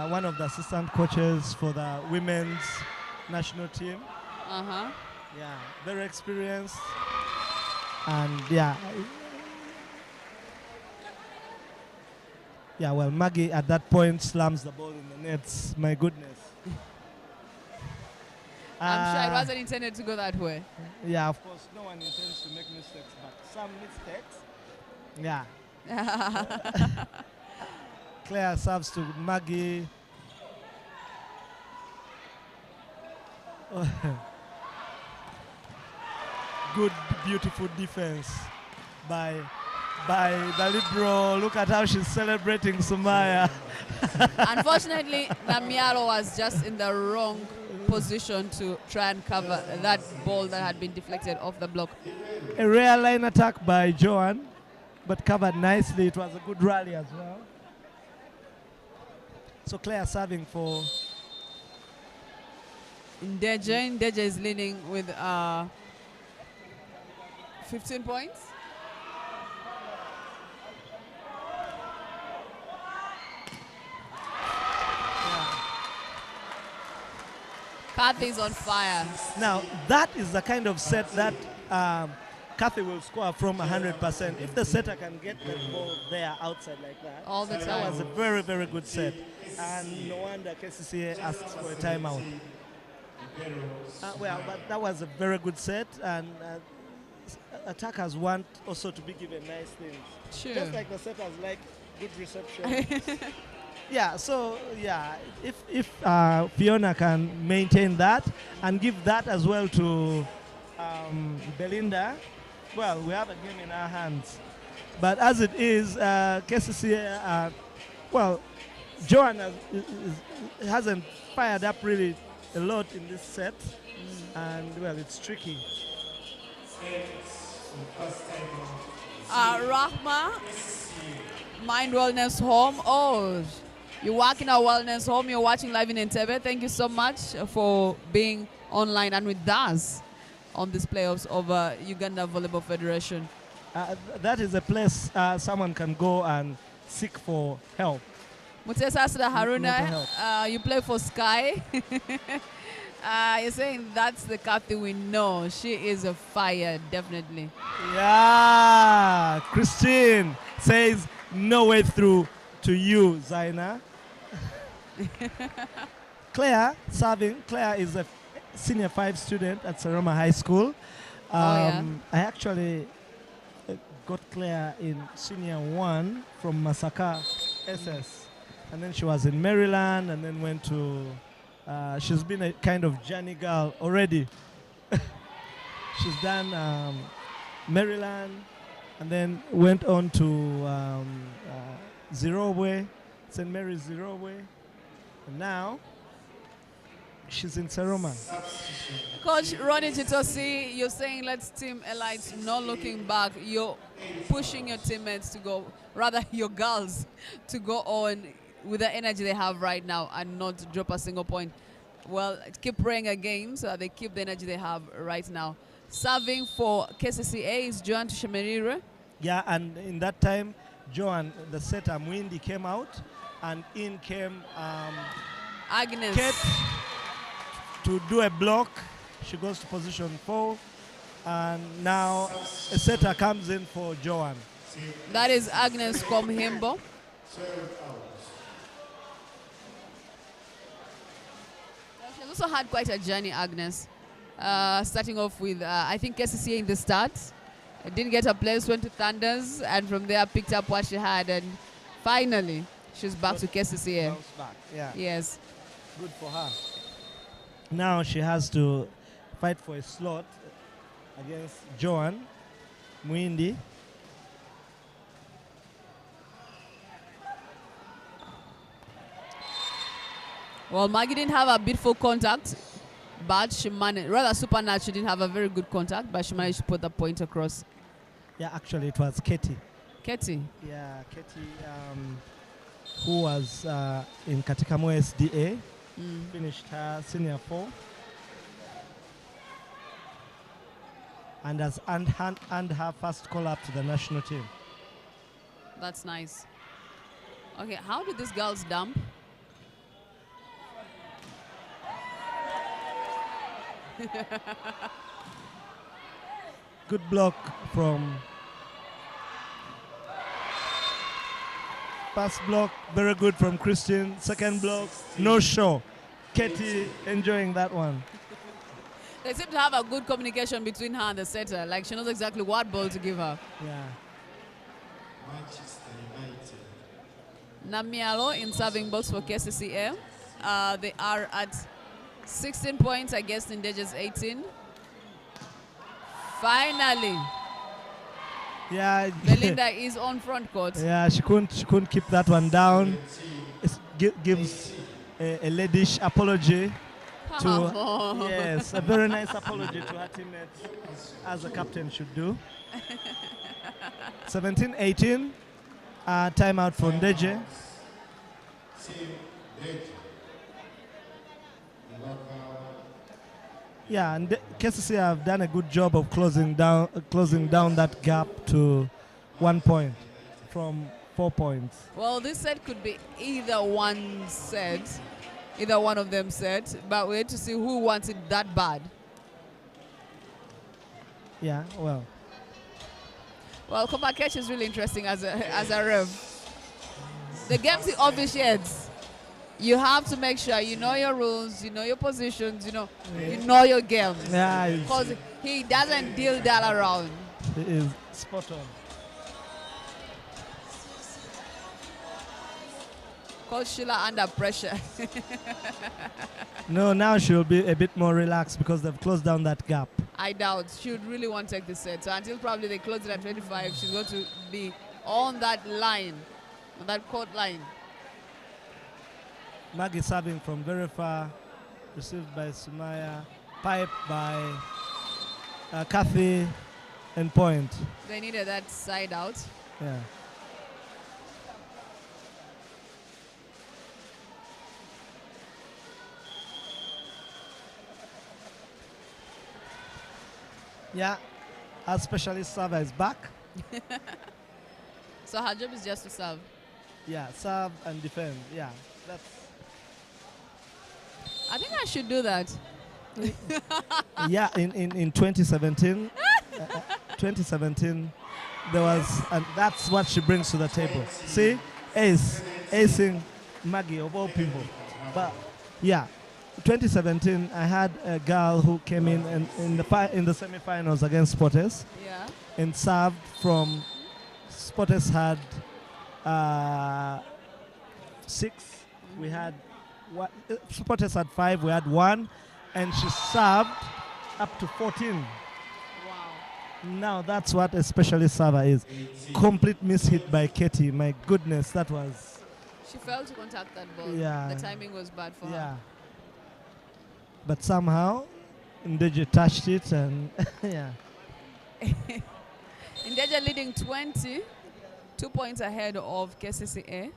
one of the assistant coaches for the women's national team. Uh-huh. Yeah, very experienced. And yeah. Yeah, well, Maggie at that point slams the ball in the nets. My goodness. I'm sure it wasn't intended to go that way. Yeah, of course, no one intends to make mistakes, but some mistakes. Yeah. Claire serves to Maggie. Good, beautiful defense by the liberal. Look at how she's celebrating Sumaya. Unfortunately, Namiaro was just in the wrong position to try and cover that ball that had been deflected off the block. A rare line attack by Joan, but covered nicely. It was a good rally as well. So Claire serving for Ndejje. Ndejje is leading with 15 points. Kathy is on fire. Now, that is the kind of set that Kathy will score from 100%. If the setter can get the ball there outside like that. All the time. That was a very, very good set. And no wonder Kcca asks for a timeout. Well, but that was a very good set. And attackers want also to be given nice things. Sure. Just like the setters like good reception. Yeah, so yeah, if Fiona can maintain that and give that as well to Belinda, well, we have a game in our hands. But as it is, Kcca, well, Joan hasn't fired up really a lot in this set, and well, it's tricky. Rahma, Mind Wellness Home. Oh, you work in a wellness home. You're watching live in Ndejje. Thank you so much for being online and with us on this playoffs of Uganda Volleyball Federation. That is a place someone can go and seek for help. Mutesa Asada Haruna, you play for Sky. You're saying that's the Kathy we know. She is a fire, definitely. Yeah, Christine says no way through to you, Zaina. Claire serving. Claire is a senior 5 student at Seroma High School. I actually got Claire in senior 1 from Masaka SS. And then she was in Maryland and then went to, she's been a kind of journey girl already. She's done Maryland and then went on to Zimbabwe, St. Mary's Zimbabwe. And now she's in Seroma. Coach Ronnie Chitosi, you're saying let's team Elite, not looking back. You're pushing your teammates to go, rather your girls, to go on with the energy they have right now and not drop a single point. Well, keep praying again so that they keep the energy they have right now. Serving for Kcca is Joan Tushemerire. Yeah, and in that time, Joan, the setter Mwindi came out, and in came Agnes. Kate to do a block. She goes to position 4, and now a setter comes in for Joan. That is Agnes Komhimbo. She's also had quite a journey, Agnes. Starting off with, I think, Kcca in the start. Didn't get a place, went to Thunders, and from there picked up what she had, and finally she's back to Kcca. Bounce back, yeah. Yes. Good for her. Now she has to fight for a slot against Joan Mwindi. Well, Maggie didn't have a beautiful contact, but she managed, rather Supernat, she didn't have a very good contact, but she managed to put the point across. Yeah, actually it was Katie. Katie? Yeah, Katie, who was in Katikamo SDA, finished her senior 4, and has earned her first call up to the national team. That's nice. Okay, how did these girls dump? Good block from pass block, very good from Christian. Second block, no show. Katie enjoying that one. They seem to have a good communication between her and the setter. Like she knows exactly what ball to give her. Yeah. Manchester United. Namialo in serving box for Kcca. They are at 16 points against Ndejje's 18. Finally, Yeah. Belinda is on front court. Yeah, she couldn't keep that one down. It gives a ladyish apology to yes, a very nice apology to her teammates, as a captain should do. 17-18, timeout for Ndejje. Yeah, and Kcca have done a good job of closing down that gap to 1 point from 4 points. Well, this set could be either one of them set, but we had to see who wants it that bad. Yeah, well. Well, Kcca is really interesting as a ref. The games he officiates, you have to make sure you know your rules, you know your positions, you know your game. Yeah, Because he doesn't deal that around. it is spot on. Coach Sheila under pressure. No, now she'll be a bit more relaxed because they've closed down that gap. I doubt she would really want to take the set. So until probably they close it at 25, she's going to be on that line, on that court line. Maggie serving from very far, received by Sumaya, pipe by Kathy, and point. They needed that side out. Yeah. Yeah, our specialist server is back. So her job is just to serve. Yeah, serve and defend. Yeah, that's. I think I should do that. Yeah, in 2017, 2017, there was, and that's what she brings to the table. See, acing Maggie of all people. But yeah, 2017, I had a girl who came in the semi-finals against Spotters Yeah. and served from. Spotters had 6. We had what? Spotters had 5. We had 1, and she served up to 14. Wow. Now that's what a specialist server is. Complete mishit by Katie. My goodness, that was. She failed to contact that ball. Yeah. The timing was bad for Yeah. her. But somehow, Ndejje touched it, and yeah. Ndejje leading 20, 2 points ahead of Kcca.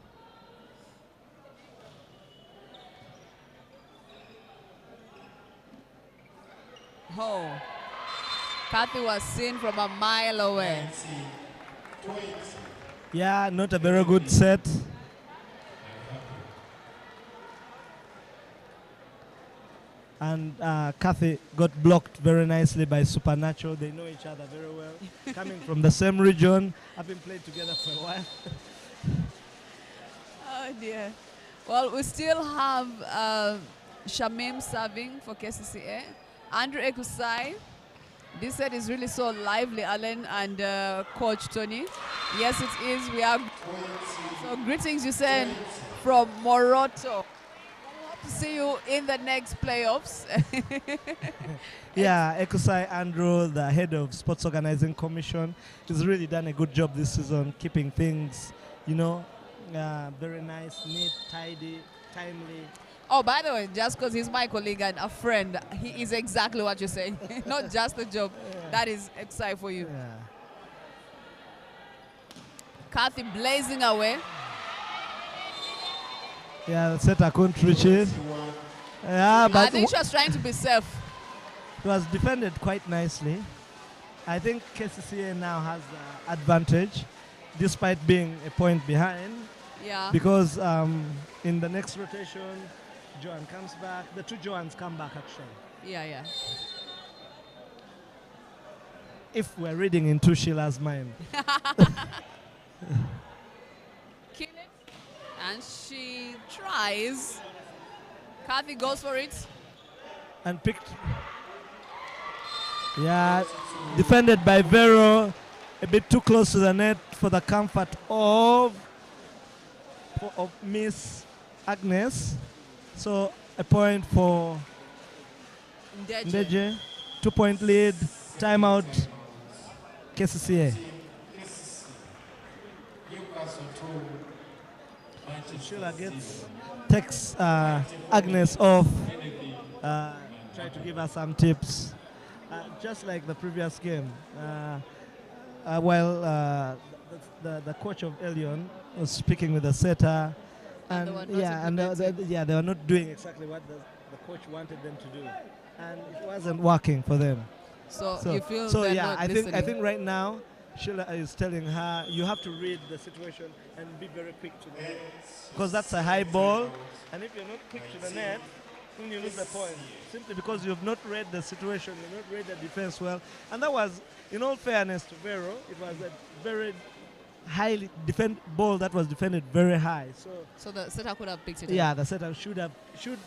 Oh, Kathy was seen from a mile away. Yeah, not a very good set. And Kathy got blocked very nicely by Supernatural. They know each other very well. Coming from the same region, have been played together for a while. Oh dear. Well, we still have Shamim serving for Kcca. Andrew Ekusai. This set is really so lively, Alan and Coach Tony. Yes, it is. We are. So greetings, you send from Moroto. Hope to see you in the next playoffs. Yeah, Ekusai Andrew, the head of Sports Organizing Commission, has really done a good job this season, keeping things, very nice, neat, tidy, timely. Oh, by the way, just because he's my colleague and a friend, he is exactly what you're saying. Not just a job. Yeah. That is exciting for you. Yeah. Kathy blazing away. Yeah, the setter couldn't reach it. Yeah, I but think she was trying to be safe. it was defended quite nicely. I think Kcca now has the advantage. despite being a point behind. Yeah. Because in the next rotation, Joan comes back. The two Joans come back, actually. Yeah. If we're reading into Sheila's mind. Kill it. And she tries. Kathy goes for it. And picked. Yeah, defended by Vero. A bit too close to the net for the comfort of Miss Agnes. So a point for Ndejje. 2-point lead. Timeout. Kcca. Sheila takes Agnes off. Try to give her some tips. Just like the previous game. While the coach of Elion was speaking with the setter, and they were not doing exactly what the coach wanted them to do, and it wasn't working for them. So you feel so they're yeah, not I listening. think right now Sheila is telling her you have to read the situation and be very quick to the net, because that's a high ball, and if you're not quick to the net, then you lose the point simply because you've not read the situation, you've not read the defense well. And that was, in all fairness to Vero, it was a very highly ball that was defended very high. So the setter could have picked it. Yeah, the setter should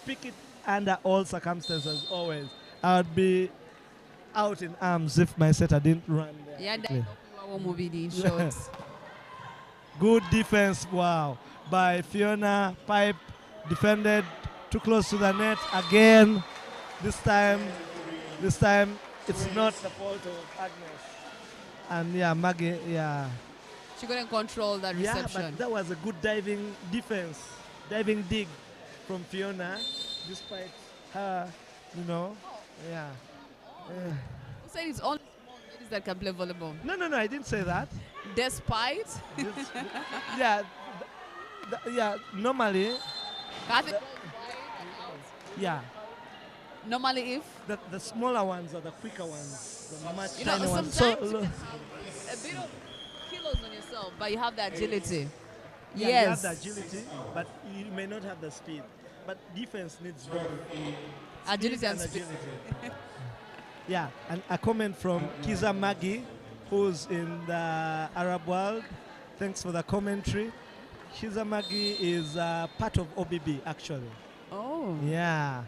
pick it under all circumstances always. I would be out in arms if my setter didn't run there. Yeah, shots. Good defense, wow, by Fiona. Pipe defended too close to the net again. This time it's not the fault of Agnes. And yeah, Maggie, yeah. She couldn't control that reception. Yeah, but that was a good diving dig from Fiona, despite her, yeah. Who said it's only small ladies that can play volleyball? No, I didn't say that. Despite? Yeah, normally. Yeah. Normally if? The smaller ones are the quicker ones, the much You know, tiny ones. sometimes you can have a bit of kilos on yourself, but you have the agility. Yeah, yes. you have the agility, but you may not have the speed. But defense needs both. Agility and speed. Yeah, and a comment from Kcca Maggie, who's in the Arab world. Thanks for the commentary. Kcca Maggie is part of OBB, actually. Oh. Yeah.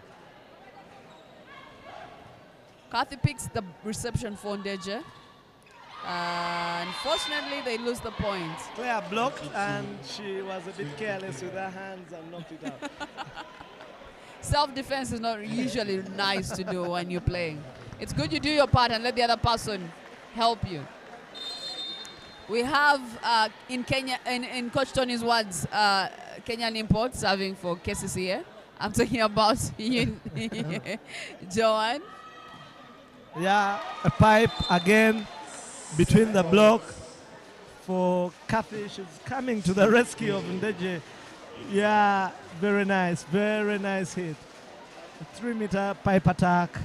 Kathy picks the reception for Ndejje. Unfortunately, they lose the point. Claire blocked, and she was a bit careless with her hands and knocked it out. Self-defense is not usually nice to do when you're playing. It's good you do your part and let the other person help you. We have in Kenya, in Coach Tony's words, Kenyan import serving for Kcca. I'm talking about Joan. Yeah, a pipe again between the block for Kathy. She's coming to the rescue of Ndejje. Yeah, very nice hit. A 3-meter pipe attack.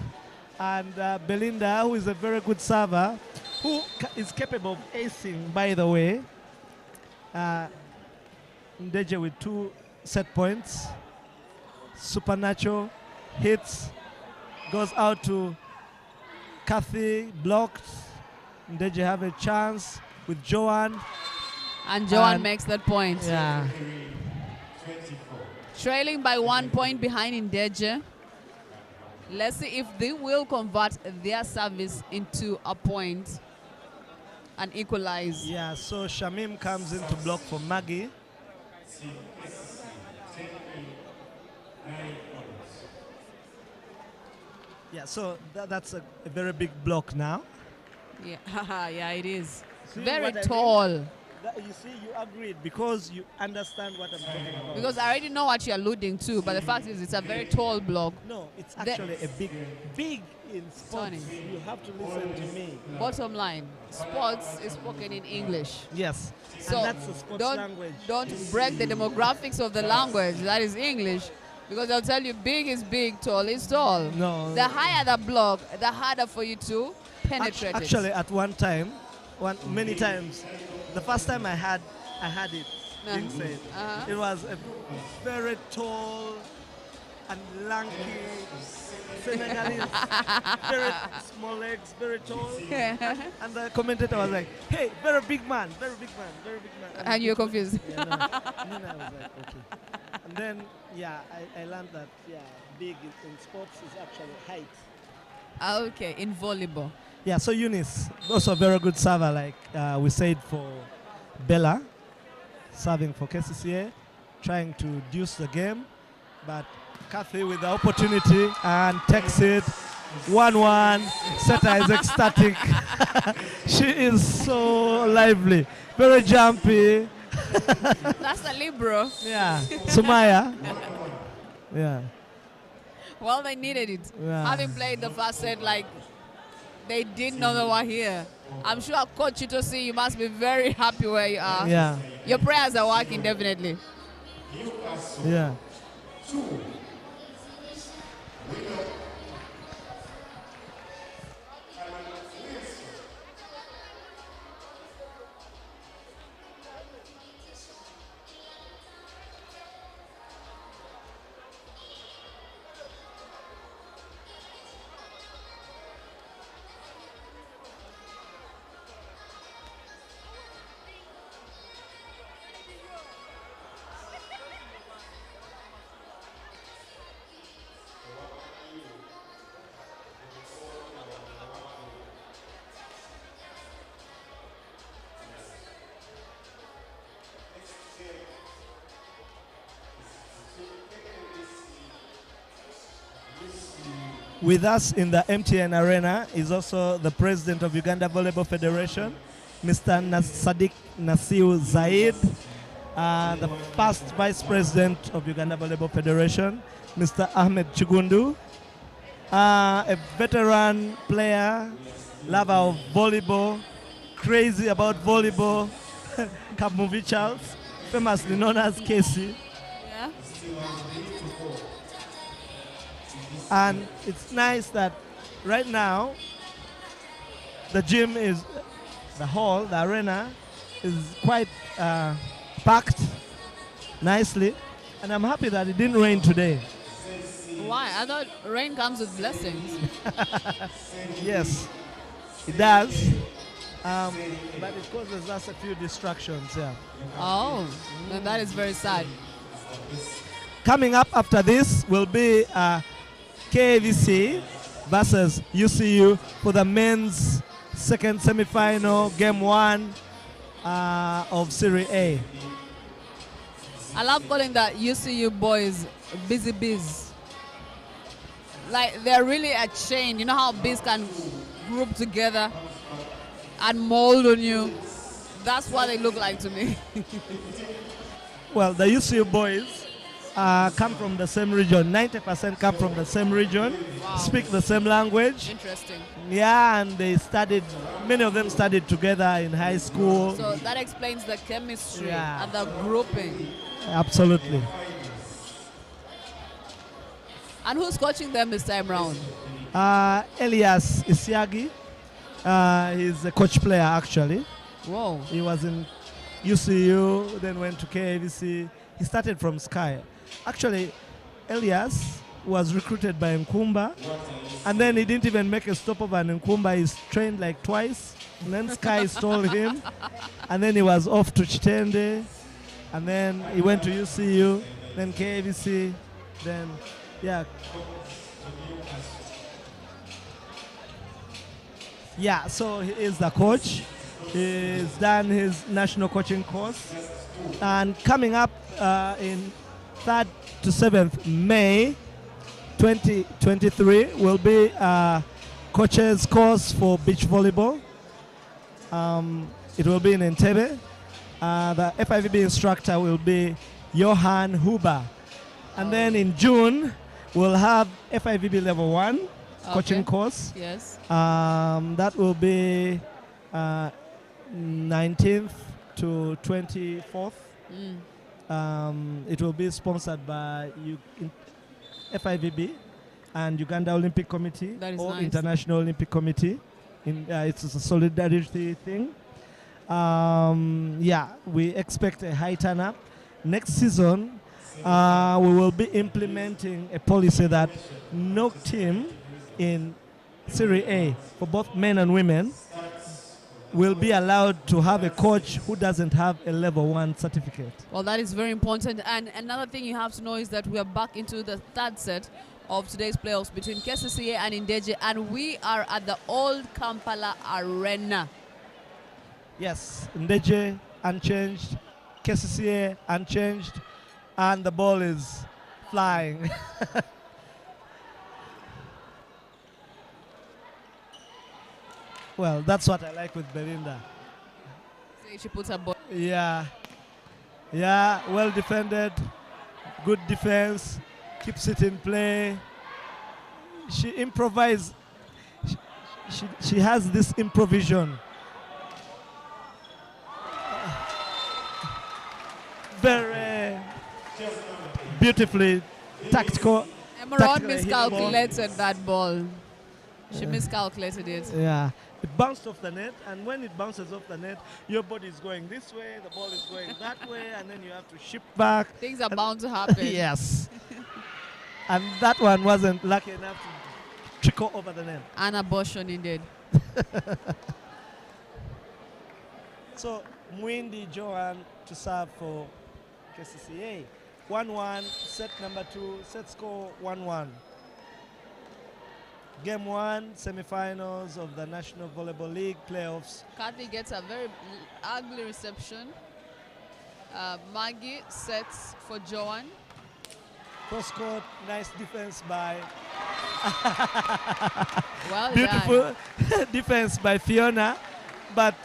And Belinda, who is a very good server, who is capable of acing, by the way. Ndejje with 2 set points. Supernatural hits, goes out to Kathy, blocked. Ndejje have a chance with Joan. And Joan makes that point. Yeah. Trailing by 1 point behind Ndejje. Let's see if they will convert their service into a point and equalize. Yeah, so Shamim comes in to block for Maggie. Yeah, so that's a very big block now. Yeah, yeah, it is. See Very what I tall. mean? You see, you agreed because you understand what I'm talking about. Because I already know what you're alluding to, but the fact is it's a very tall block. No, it's actually a big in sports. Tony, You have to listen to me. bottom line, sports is spoken in English. Yes, So and that's the sports language. don't break the demographics of the language, that is English. Because they'll tell you big is big, tall is tall. No. The higher the block, the harder for you to penetrate Actually, at one time, many times, the first time I had it being said, it was a very tall and lanky Senegalese, very small legs, very tall. And the commentator was like, "Hey, very big man, very big man, very big man." And you're confused. Yeah, no. And then I was like, okay. And then, yeah, I learned that, yeah, big in sports is actually height. Okay, in volleyball. Yeah, so Eunice, also a very good server, like we said for Bella, serving for Kcca, trying to deuce the game, but Kathy with the opportunity and takes it 1-1. Seta is ecstatic. She is so lively, very jumpy. That's a libero. Yeah, Sumaya. Yeah. Well, they needed it. Yeah. Having played the first set, like, they didn't know they were here. I'm sure Coach Chitosi, you must be very happy where you are. Yeah. Your prayers are working, definitely. Yeah. With us in the MTN Arena is also the president of Uganda Volleyball Federation, Mr. Sadiq Nasiu Zaid, the first vice president of Uganda Volleyball Federation, Mr. Ahmed Chigundu, a veteran player, lover of volleyball, crazy about volleyball, Kamuvi Charles, famously known as Kcca. Yeah. And it's nice that right now the gym is, the hall, the arena is quite packed nicely. And I'm happy that it didn't rain today. Why? I thought rain comes with blessings. Yes, it does. But it causes us a few distractions, yeah. Oh, then that is very sad. Coming up after this will be KVC versus UCU for the men's second semi-final, game 1 of Serie A. I love calling the UCU boys busy bees. Like, they're really a chain. You know how bees can group together and mold on you? That's what they look like to me. Well, the UCU boys come from the same region. 90% come from the same region, speak the same language. Interesting. Yeah, and they studied, many of them studied together in high school. So that explains the chemistry Yeah. and the grouping. Absolutely. And who's coaching them this time round? Elias Isiagi. He's a coach player, actually. Whoa. He was in UCU, then went to KVC. He started from Sky. Actually, Elias was recruited by Nkumba, and then he didn't even make a stopover in Nkumba. He's trained like twice, and then Sky stole him, and then he was off to Chitende, and then he went to UCU, then KVC, then, yeah. Yeah, so he is the coach. He's done his national coaching course. And coming up in 3rd to 7th May 2023 will be a coach's course for beach volleyball. It will be in Entebbe. The FIVB instructor will be Johan Huber. And then in June, we'll have FIVB level 1 coaching course. Yes. That will be 19th to 24th. It will be sponsored by FIVB and Uganda Olympic Committee That is or nice. International Olympic Committee. It's a solidarity thing. Yeah, we expect a high turn up. Next season, we will be implementing a policy that no team in Serie A, for both men and women, will be allowed to have a coach who doesn't have a level 1 certificate. Well, that is very important. And another thing you have to know is that we are back into the third set of today's playoffs between Kcca and Ndejje, and we are at the old Kampala Arena. Yes, Ndejje unchanged, Kcca unchanged, and the ball is flying. Well, that's what I like with Belinda. So she puts her ball. Yeah, well defended, good defense, keeps it in play. She improvises. She has this improvisation. Very beautifully tactical. Emerald miscalculated that ball. She miscalculated it. Yeah. It bounced off the net, and when it bounces off the net, your body is going this way, the ball is going that way, and then you have to shift back. Things are bound to happen. Yes. And that one wasn't lucky enough to trickle over the net. An abortion indeed. So, Mwindi Joan to serve for Kcca. 1-1, set number 2, set score 1-1. Game 1, semi-finals of the National Volleyball League playoffs. Kathy gets a very ugly reception. Maggie sets for Joan. Cross court, nice defense by Well beautiful defense by Fiona, but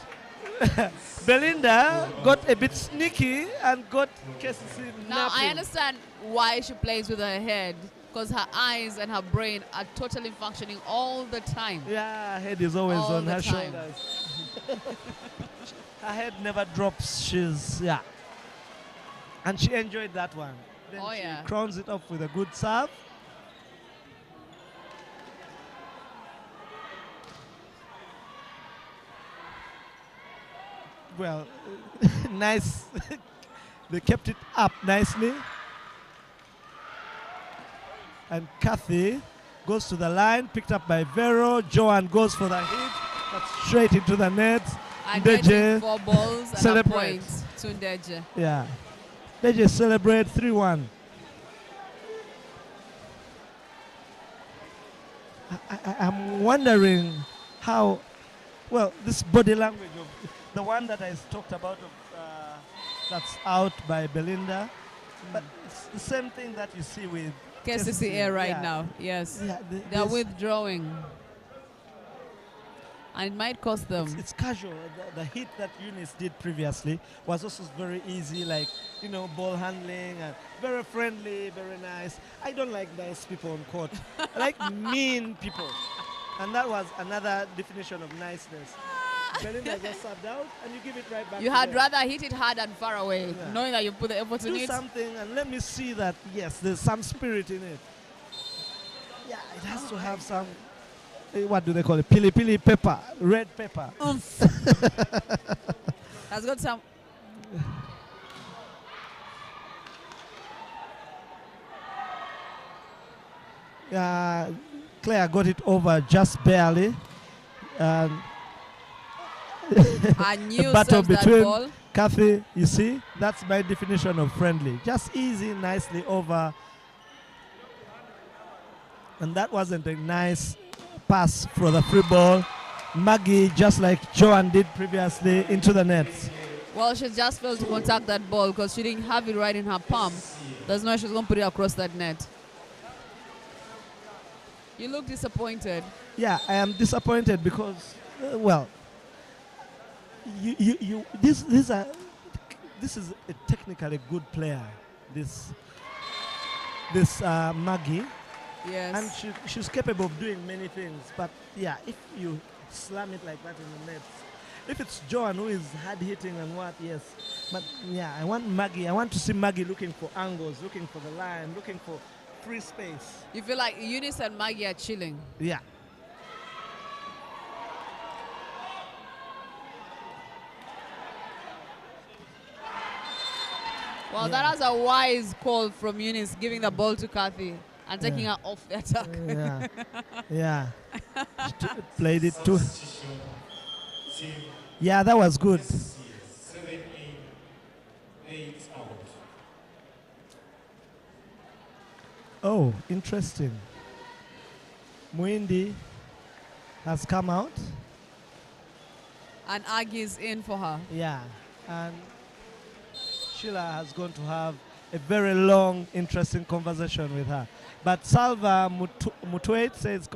Belinda got a bit sneaky and got Kcca Now napping. I understand why she plays with her head, because her eyes and her brain are totally functioning all the time. Yeah, her head is always All on the her time. shoulders. Her head never drops. She's, yeah. And she enjoyed that one. Then Oh, she yeah. crowns it off with a good serve. Well, nice. They kept it up nicely. And Kathy goes to the line, picked up by Vero. Joan goes for the hit. That's straight into the net. And Ndejje getting 4 balls and a celebrate. point to Ndejje. Yeah. Ndejje celebrate 3-1. I'm wondering how, well, this body language of the one that I talked about of, that's out by Belinda, but it's the same thing that you see with Kcca right yeah. now, yes. Yeah, They're withdrawing. And it might cost them. It's casual. The hit that Eunice did previously was also very easy, like, you know, ball handling, and very friendly, very nice. I don't like nice people on court. I like mean people. And that was another definition of niceness. Belinda just served out, and you give it right back You to had them. rather hit it hard and far away, Yeah. knowing that you put the effort in Do it. something and let me see that, yes, there's some spirit in it. Yeah, it has to have some, what do they call it? Pili pili pepper, red pepper. Has got some. Claire got it over just barely. I knew A battle serves that between ball. Kathy, you see, that's my definition of friendly. Just easy, nicely over. And that wasn't a nice pass for the free ball. Maggie, just like Joan did previously, into the nets. Well, she just failed to contact that ball because she didn't have it right in her palm. There's no way she was going to put it across that net. You look disappointed. Yeah, I am disappointed because, well, this is a technically good player. This Maggie, Yes. and she's capable of doing many things. But yeah, if you slam it like that in the nets, if it's Joan who is hard hitting and what, yes. But yeah, I want Maggie. I want to see Maggie looking for angles, looking for the line, looking for free space. You feel like Eunice and Maggie are chilling. Yeah. Well, Yeah. that was a wise call from Eunice, giving the ball to Kathy and taking her off the attack. Yeah. Yeah. Played it too. Substitution. Team Yeah, that was good. KCCA. 7 in, 8 out. Oh, interesting. Muindi has come out. And Aggie is in for her. Yeah. And Sheila has gone to have a very long, interesting conversation with her. But Salva Mutwait says,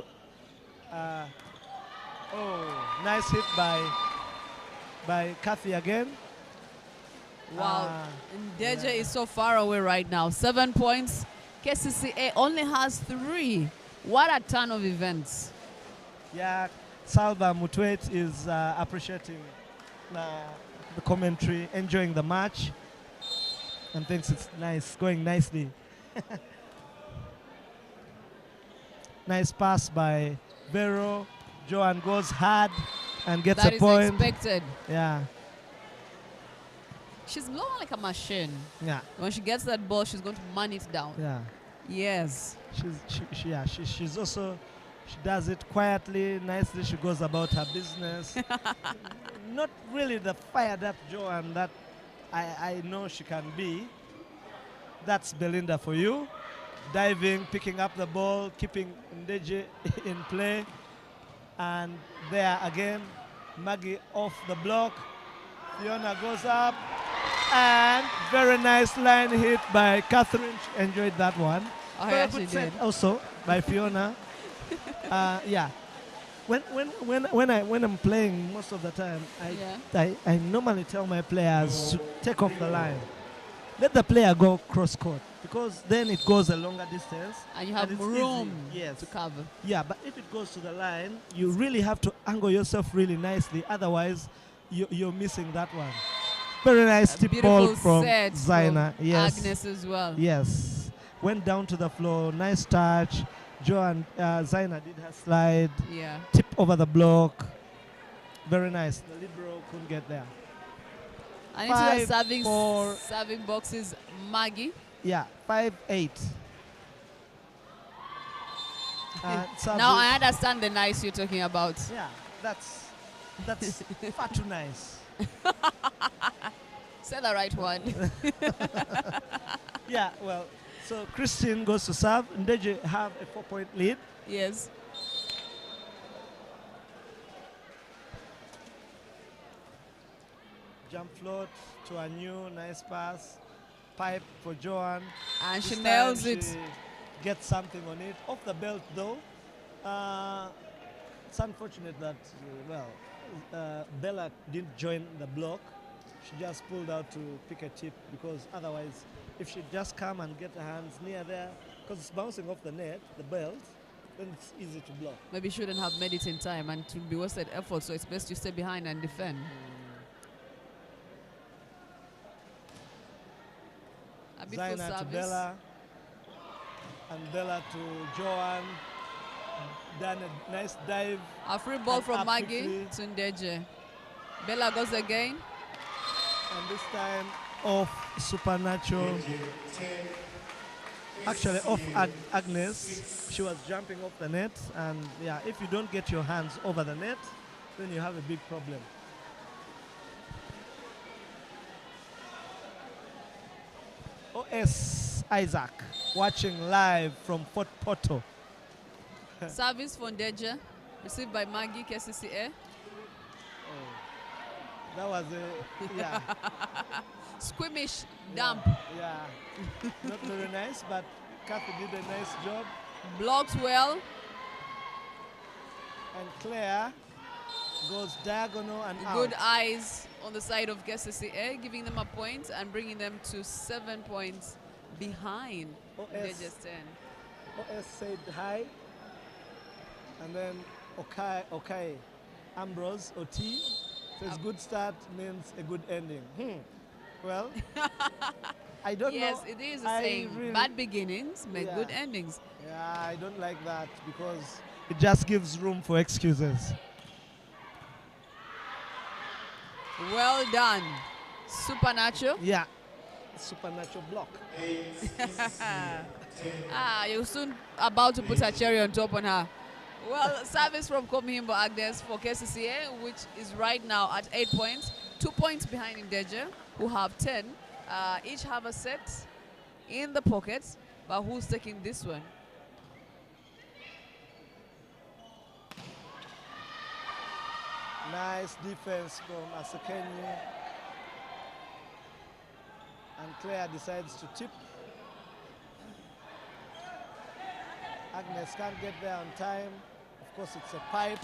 oh, nice hit by Kathy again. Wow. Ndejje is so far away right now. 7 points. Kcca only has 3. What a ton of events. Yeah, Salva Mutwait is appreciating the commentary, enjoying the match, and thinks it's nice, going nicely. Nice pass by Vero. Joan goes hard and gets That a is point. expected. Yeah, She's more like a machine. yeah, When she gets that ball, she's going to man it down. yeah. Yes. She's also, she does it quietly, nicely. She goes about her business. Not really the fired up Joan that I know she can be. That's Belinda for you. Diving, picking up the ball, keeping Ndejje in play. And there again, Maggie off the block. Fiona goes up. And very nice line hit by Catherine. She enjoyed that one. Oh, I Very actually good set did. also by Fiona. Yeah. When I'm playing most of the time, I normally tell my players to take off the line. Let the player go cross court because then it goes a longer distance. And you have it's room easy. Yes. to cover. Yeah, but if it goes to the line, you really have to angle yourself really nicely. Otherwise, you're missing that one. Very nice A tip beautiful ball from set Zaina. from Yes. Agnes as well. Yes. Went down to the floor. Nice touch. Joan Zaina did her slide. Yeah. Tip over the block. Very nice. The libero couldn't get there. And into the 5-4. serving boxes, Maggie. Yeah, 5-8. Now I understand the nice you're talking about. Yeah, that's far too nice. Say the right one. Yeah, well, so Christine goes to serve. Ndejje have a 4-point lead. Yes. Jump float to a new nice pass. Pipe for Joan. And she This nails time it. She gets something on it. Off the belt though. It's unfortunate that, Bella didn't join the block. She just pulled out to pick a tip because otherwise, if she'd just come and get her hands near there, because it's bouncing off the net, the belt, then it's easy to block. Maybe shouldn't have made it in time and it would be wasted effort, so it's best you stay behind and defend. A beautiful Zaina to service. Bella, and Bella to Joan. Done a nice dive. A free ball And from up Maggie quickly. to Ndejje. Bella goes again. And this time off Supernatural. 10, Actually off Agnes. She was jumping off the net. And yeah, if you don't get your hands over the net, then you have a big problem. OS Isaac watching live from Fort Porto. Service for Ndejje. Received by Maggie, Kcca. That was a, yeah. Squeamish dump. Yeah. Not very nice, but Kathy did a nice job. Blocked well. And Claire goes diagonal and out. Good eyes on the side of Kcca, giving them a point and bringing them to 7 points behind Ndejje's 10. OS said hi. And then okay. Ambrose, OT, says good start means a good ending. Well, I don't know. Yes, it is a I saying. really- Bad beginnings make Yeah. good endings. Yeah, I don't like that because it just gives room for excuses. Well done. Supernatural. Yeah. supernatural block. You're soon about to put a cherry on top on her. Well, service from Komihimbo Agnes for Kcca, which is right now at 8 points. 2 points behind Ndejje, who have 10. Each have a set in the pockets, but who's taking this one? Nice defense from Asekenyi. And Claire decides to tip. Agnes can't get there on time. Of course, it's a pipe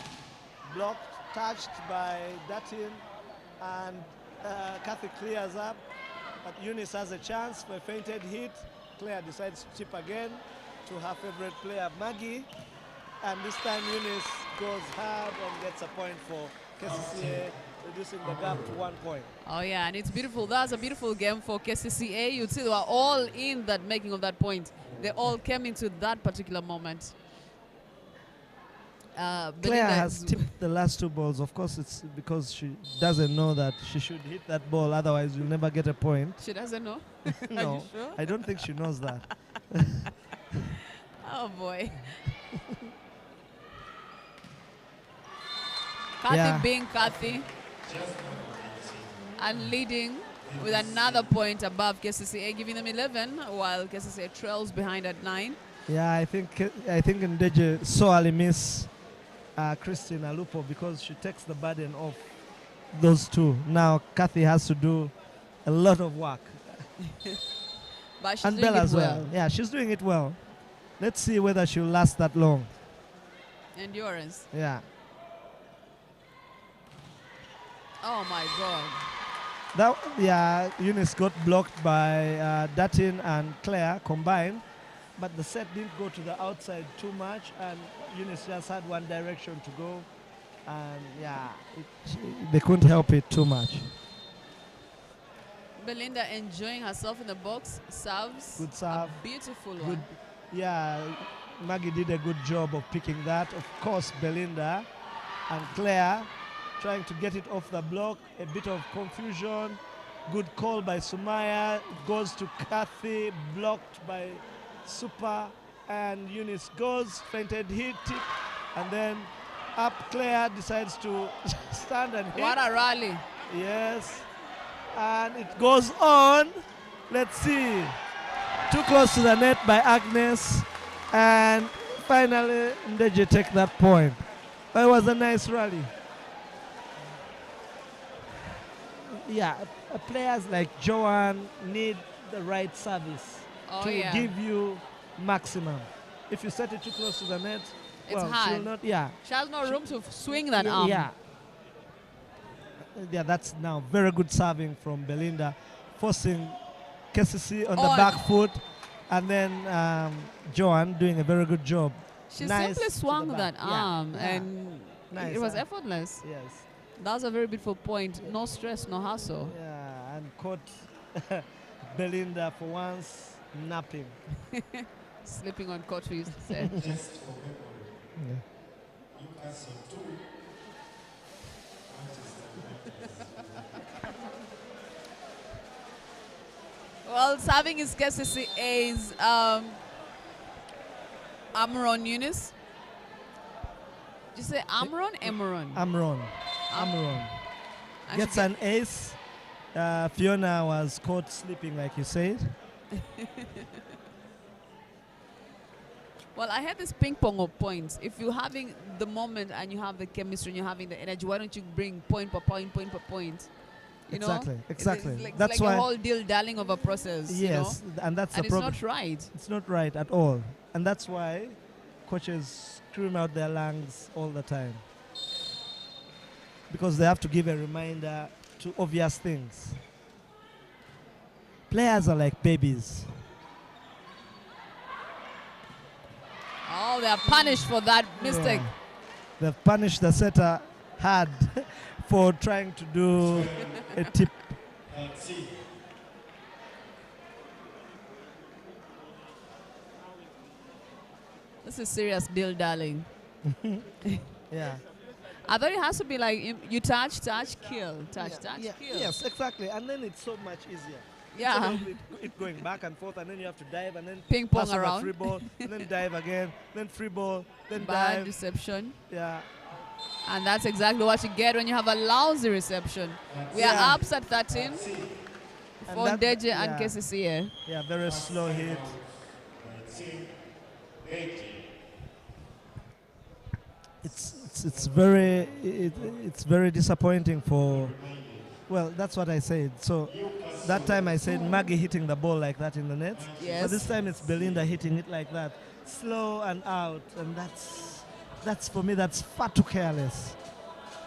blocked, touched by Datin, and Kathy clears up. But Eunice has a chance for a fainted hit. Claire decides to chip again to her favorite player, Maggie. And this time Eunice goes hard and gets a point for Kcca, reducing the gap to 1 point. Oh yeah, and it's beautiful. That's a beautiful game for Kcca. You'd see they were all in that making of that point. They all came into that particular moment. Claire has tipped the last 2 balls. Of course, it's because she doesn't know that she should hit that ball, otherwise you'll never get a point. She doesn't know? No, Are you sure? I don't think she knows that. Oh boy. Kathy being Kathy and leading with another point above Kcca, giving them 11, while Kcca trails behind at 9. Yeah, I think Ndejje sorely miss Christina Lupo because she takes the burden of those 2. Now Kathy has to do a lot of work. But she's and doing Bella it as well. Yeah, she's doing it well. Let's see whether she'll last that long. Endurance. Yeah. Oh my God. Eunice got blocked by Datin and Claire combined, but the set didn't go to the outside too much, and Eunice just had one direction to go, and they couldn't help it too much. Belinda enjoying herself in the box, serves. Good serve. A beautiful Good. one. Yeah, Maggie did a good job of picking that. Of course, Belinda and Claire trying to get it off the block. A bit of confusion. Good call by Sumaya. It goes to Kathy, blocked by Super, and Eunice goes, fainted hit it, and then up Claire decides to stand and hit. What a rally. Yes, and it goes on. Let's see. Too close to the net by Agnes, and finally Ndejje take that point. But it was a nice rally. Yeah, players like Joanne need the right service to give you maximum. If you set it too close to the net, it's well, hard. she'll not. Yeah, she has no room to swing that arm. Yeah, that's now very good serving from Belinda, forcing Kcca on the back foot, and then Joanne doing a very good job. She simply swung that arm, and nice, it was effortless. Yes. That was a very beautiful point. No stress, no hassle. Yeah, and caught Belinda for once napping. Sleeping on court, we used to say. Just for memory, Newcastle 2, Well, serving is Kcca's Amron Eunice. Did you say Amron? Amron. Amron. Gets an ace. Fiona was caught sleeping, like you said. Well, I had this ping pong of points. If you're having the moment and you have the chemistry and you're having the energy, why don't you bring point per point, point per point? You exactly, know? exactly. It's that's like why a whole deal-darling of a process. Yes, you know? and that's and the problem. it's not right. It's not right at all. And that's why coaches scream out their lungs all the time. Because they have to give a reminder to obvious things. Players are like babies. Oh, they are punished for that mistake. Yeah. They've punished the setter hard for trying to do a tip. This is serious deal, darling. Yeah. I thought it has to be like you touch, kill, touch, kill. Yes, exactly. And then it's so much easier. Yeah. Instead of it going back and forth, and then you have to dive, and then Ping pong pass over around. free ball, and then dive again, then free ball, then Bad dive. reception. Yeah. And that's exactly what you get when you have a lousy reception. We are Yeah. up at 13 for that- Ndejje and yeah. Kcca. Yeah, very slow hit. It's very disappointing for. Well, that's what I said. So that time I said Maggie hitting the ball like that in the net. Yes. But this time it's Belinda hitting it like that, slow and out, and that's for me, that's far too careless.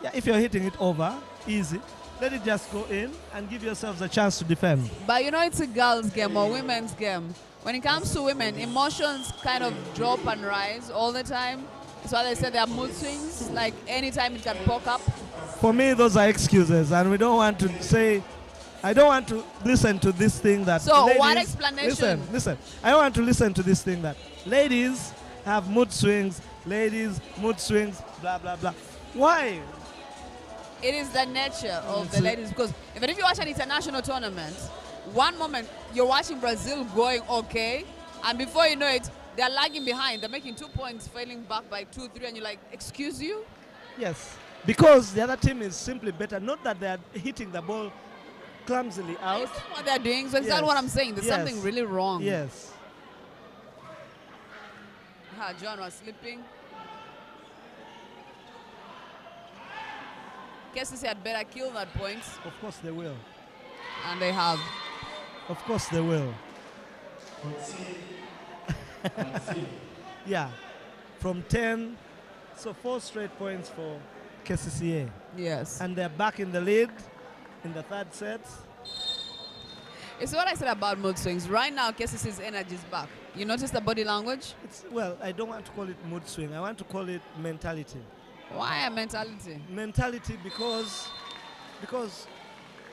Yeah, if you're hitting it over, easy. Let it just go in and give yourselves a chance to defend. But you know, it's a girls' game or women's game. When it comes to women, emotions kind of drop and rise all the time. That's why they say there are mood swings. Like anytime it can pop up. For me, those are excuses, and we don't want to say. I don't want to listen to this thing that. So ladies, what explanation? Listen. I don't want to listen to this thing that ladies have mood swings. Ladies, mood swings. Blah blah blah. Why? It is the nature of the ladies, because even if you watch an international tournament, one moment you're watching Brazil going okay, and before you know it, they're lagging behind. They're making 2 points, failing back by 2-3, and you're like, excuse you? Yes, because the other team is simply better. Not that they are hitting the ball clumsily out. Is that what they're doing? So is that Yes. what I'm saying? There's Yes. something really wrong. Yes. John was sleeping. Kcca had better kill that point, Of course they will. and they have. Of course they will. Yeah. From 10, so 4 straight points for Kcca. Yes. And they're back in the lead in the third set. It's what I said about mood swings. Right now, Kcca's energy is back. You notice the body language? Well, I don't want to call it mood swing. I want to call it mentality. Why a mentality? Mentality because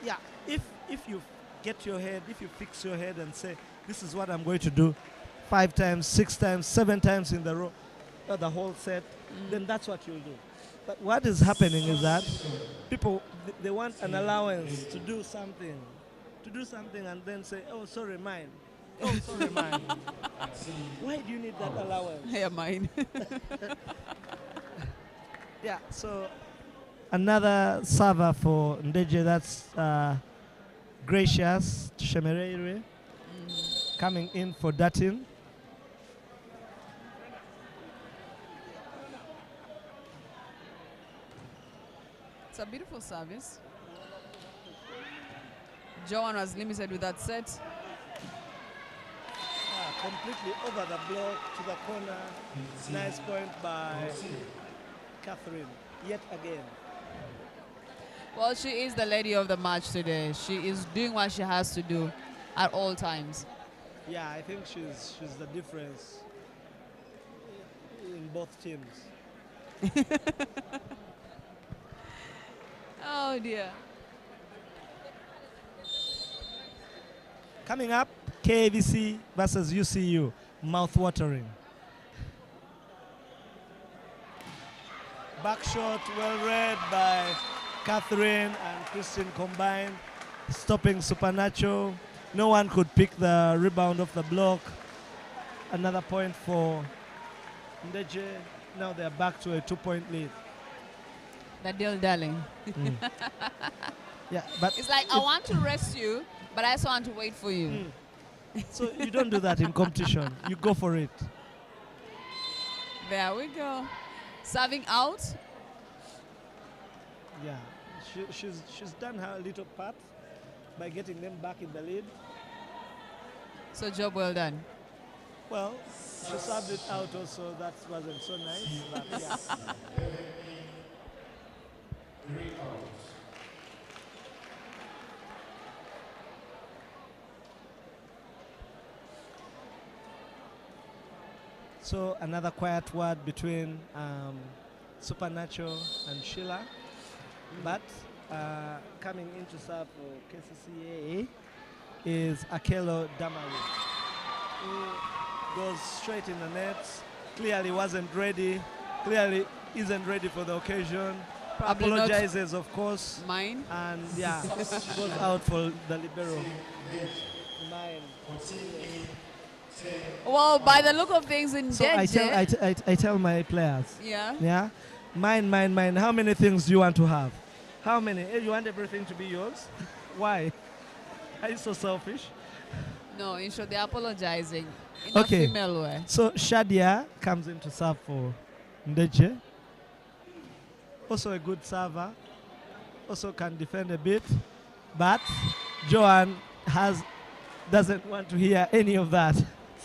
yeah, if you get your head, if you fix your head and say, this is what I'm going to do 5 times, 6 times, 7 times in the row, the whole set, then that's what you'll do. But what is happening is that people, they want an allowance to do something and then say, oh, sorry, mine. Oh, sorry, mine. Why do you need that allowance? Yeah, mine. Yeah, so another server for Ndejje, that's Gracious Shemerere, coming in for Datin. It's a beautiful service. Joan was limited with that set. Completely over the block to the corner. Nice point by Catherine, yet again. Well, she is the lady of the match today. She is doing what she has to do at all times. Yeah, I think she's the difference in both teams. Oh, dear. Coming up, KVC versus UCU, mouth-watering. Back shot, well read by Catherine and Christine combined, stopping Supernacho. No one could pick the rebound off the block. Another point for Ndejje. Now they're back to a 2-point lead. The deal, darling. Yeah, but It's like, I want to rest you, but I also want to wait for you. so you don't do that in competition. You go for it. There we go. Serving out. Yeah, she's done her little part by getting them back in the lead. So job well done. Well, she served it out also. That wasn't so nice. But yeah. So another quiet word between Supernacho and Sheila. But coming into serve for Kcca is Akelo Damaru, who goes straight in the nets. Clearly wasn't ready. Clearly isn't ready for the occasion. Probably not apologizes, of course, mine. and yeah, goes out for the libero. Mine. Well, by the look of things in So Ndejje, I tell my players, yeah. yeah, mine. How many things do you want to have? How many? You want everything to be yours? Why? Are you so selfish? No, in short, they're apologizing in Okay. a female way. So Shadia comes in to serve for Ndejje. Also a good server. Also can defend a bit. But Joanne doesn't want to hear any of that.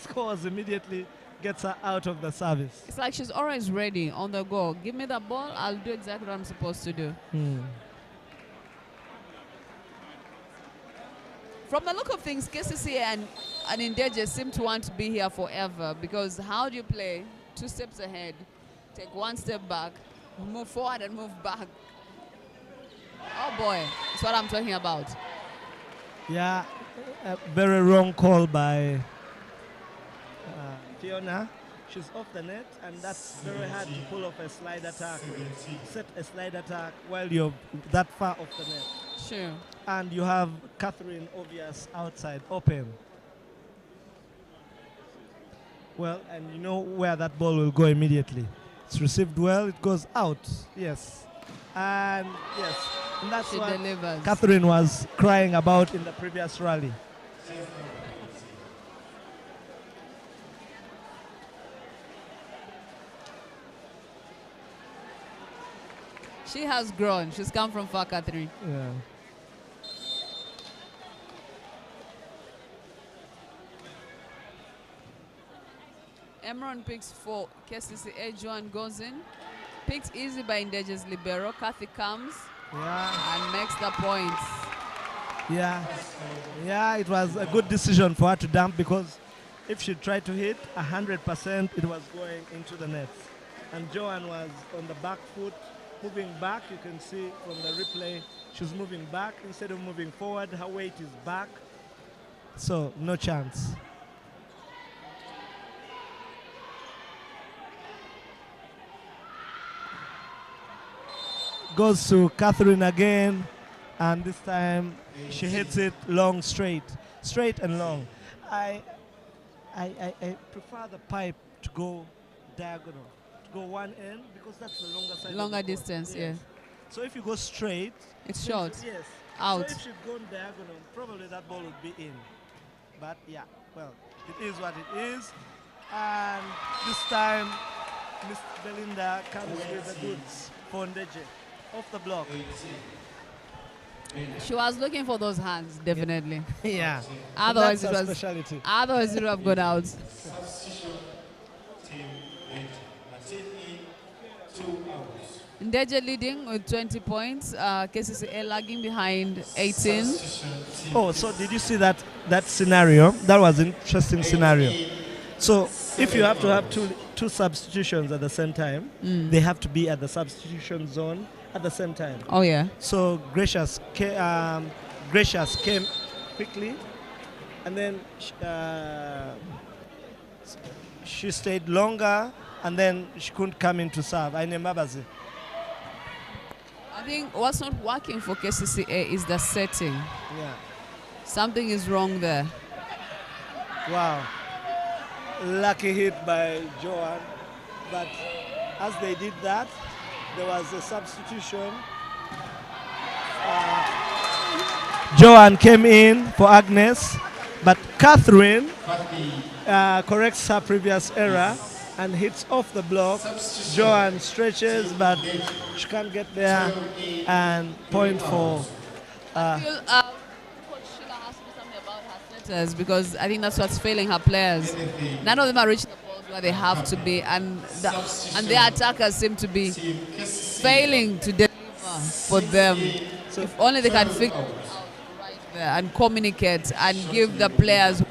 Scores immediately, gets her out of the service. It's like she's always ready on the go. Give me the ball, I'll do exactly what I'm supposed to do. From the look of things, Kcca and Ndejje seem to want to be here forever, because how do you play 2 steps ahead, take 1 step back, move forward and move back? Oh boy, that's what I'm talking about. Yeah, a very wrong call by Fiona. She's off the net, and that's very hard to pull off a slide attack, set a slide attack while you're that far off the net. Sure. And you have Catherine obvious outside, open. Well, and you know where that ball will go immediately. It's received well, it goes out, yes. And yes, and that's She what delivers. Catherine was crying about in the previous rally. She has grown. She's come from far, Catherine. Yeah. Emron picks for Kcca. Joan goes in. Picked easy by Ndejje's libero. Kathy comes and makes the points. Yeah, it was a good decision for her to dump, because if she tried to hit 100%, it was going into the net. And Joanne was on the back foot, moving back. You can see from the replay, she's moving back instead of moving forward. Her weight is back, so no chance. Goes to Catherine again, and this time she hits it long, straight and long. I prefer the pipe to go diagonal, to go one end, because that's the longer side. Longer distance, yes. So if you go straight, it's short. Yes. Out. So if she'd gone diagonal, probably that ball would be in. But yeah, well, it is what it is. And this time, Miss Belinda comes with the goods for Ndejje. Off the block. She was looking for those hands, definitely. Yeah. Otherwise, that's it her was. speciality. Otherwise, it would have gone out. Substitution team ready. 2 hours. Ndejje leading with 20 points. Kcca lagging behind 18. Oh, so did you see that scenario? That was an interesting scenario. So if you have to have two substitutions at the same time, they have to be at the substitution zone at the same time. Oh yeah. So Gracious came quickly, and then she stayed longer, and then she couldn't come in to serve. I think what's not working for Kcca is the setting. Yeah. Something is wrong there. Wow. Lucky hit by Joanne, but as they did that, there was a substitution. Joanne came in for Agnes, but Catherine corrects her previous error and hits off the block. Joanne stretches, but she can't get there, and point for... because I think that's what's failing her players. None of them are reaching the balls where they have to be, and their attackers seem to be failing to deliver for them. So if only they can figure it out right there and communicate and give the players the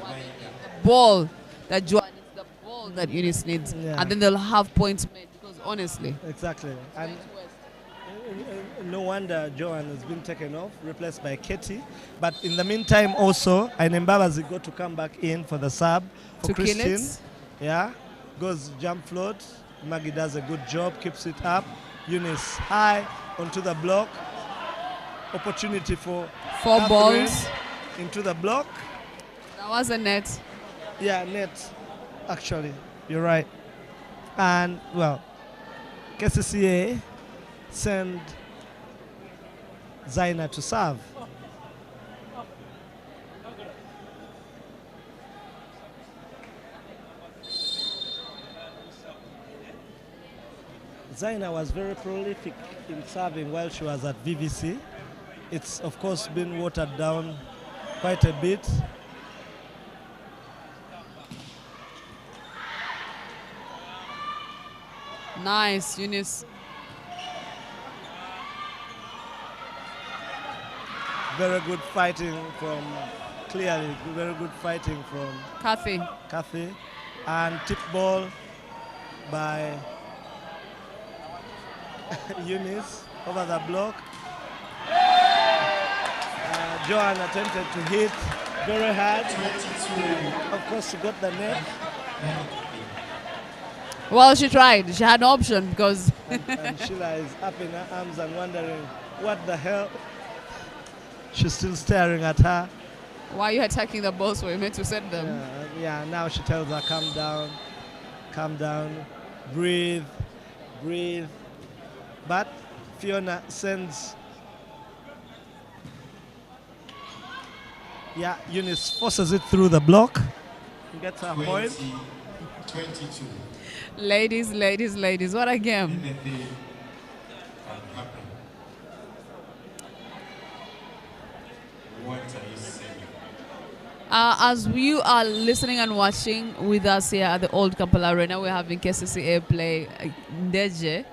ball that Joanne needs, the ball that Eunice needs, and then they'll have points made, because honestly. Exactly. And no wonder Joanne has been taken off, replaced by Kcca. But in the meantime also, Ndejje got to come back in for the sub for to Christine. Kill it. Yeah, goes jump float. Maggie does a good job, keeps it up. Eunice high, onto the block. Opportunity for 4 Catherine balls. into the block. That was a net. Yeah, net. Actually, you're right. And well, Kcca send Zaina to serve. Zaina was very prolific in serving while she was at VVC. It's of course been watered down quite a bit. Nice, Eunice. Very good fighting from, clearly, very good fighting from Kathy. And tip ball by Eunice over the block. Joan attempted to hit very hard. Of course, she got the net. Well, she tried. She had no option because... and Sheila is up in her arms and wondering what the hell. She's still staring at her. Why are you attacking the balls when you meant to set them? Yeah, now she tells her, calm down, breathe. But Fiona sends, Eunice forces it through the block. Gets her point. 22. Ladies, what a game. What are you saying? As you are listening and watching with us here at the Old Kampala Arena, we're having Kcca play Ndejje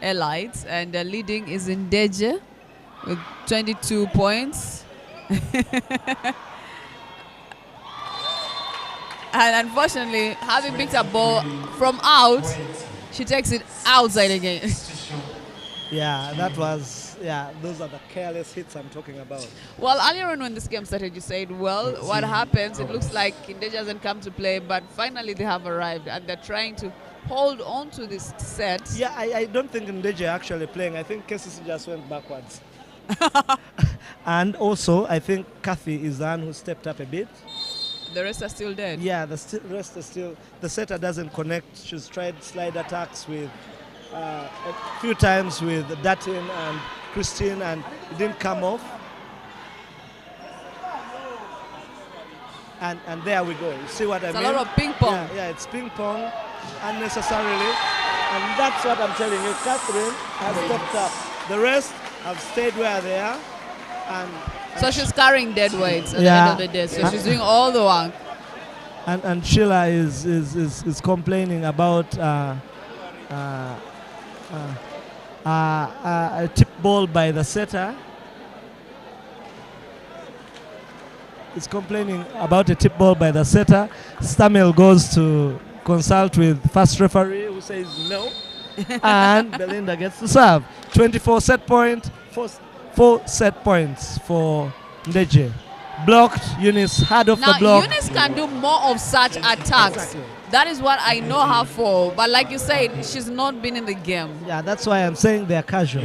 Elites, and the leading is Ndejje with 22 points. And unfortunately, having picked a ball from out, she takes it outside again. Yeah, that was, those are the careless hits I'm talking about. Well, earlier on when this game started, you said, well, what happens? It looks like Ndejje hasn't come to play, but finally they have arrived and they're trying to hold on to this set. Yeah, I don't think Ndejje actually playing. I think Kcca just went backwards. And also, I think Kathy is the one who stepped up a bit. The rest are still dead. Yeah, the rest are still, the setter doesn't connect. She's tried slide attacks with a few times with Datin and Christine, and it didn't come off. And there we go. You see what I mean? It's a lot of ping pong. Yeah, it's ping pong unnecessarily. And that's what I'm telling you. Catherine has stepped up. The rest have stayed where they are. So she's carrying dead weights at the end of the day. So she's doing all the work. And Sheila is complaining about a tip ball by the setter. Is complaining about a tip ball by the setter. Stamel goes to consult with first referee, who says no. And Belinda gets to serve. 24 set point, 4 set points for Ndejje. Blocked, Eunice hard off the block. Eunice can do more of such attacks. Exactly. That is what I know her for. But like you said, she's not been in the game. Yeah, that's why I'm saying they're casual.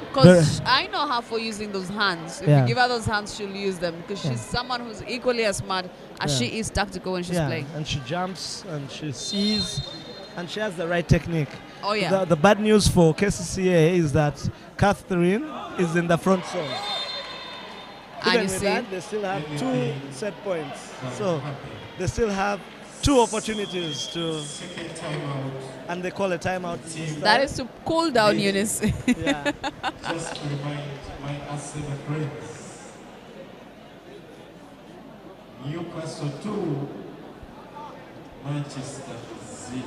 Because I know her for using those hands. If Yeah. you give her those hands, she'll use them. Because she's someone who's equally as smart as she is tactical when she's playing. And she jumps and she sees and she has the right technique. Oh, yeah. The bad news for Kcca is that Catherine is in the front zone. And Even you with see, that, they still have 2 set points. So they still have 2 opportunities to, and they call a timeout. that is to cool down Eunice. Yeah. Just to remind my Arsenal friends, Newcastle 2, Manchester 0.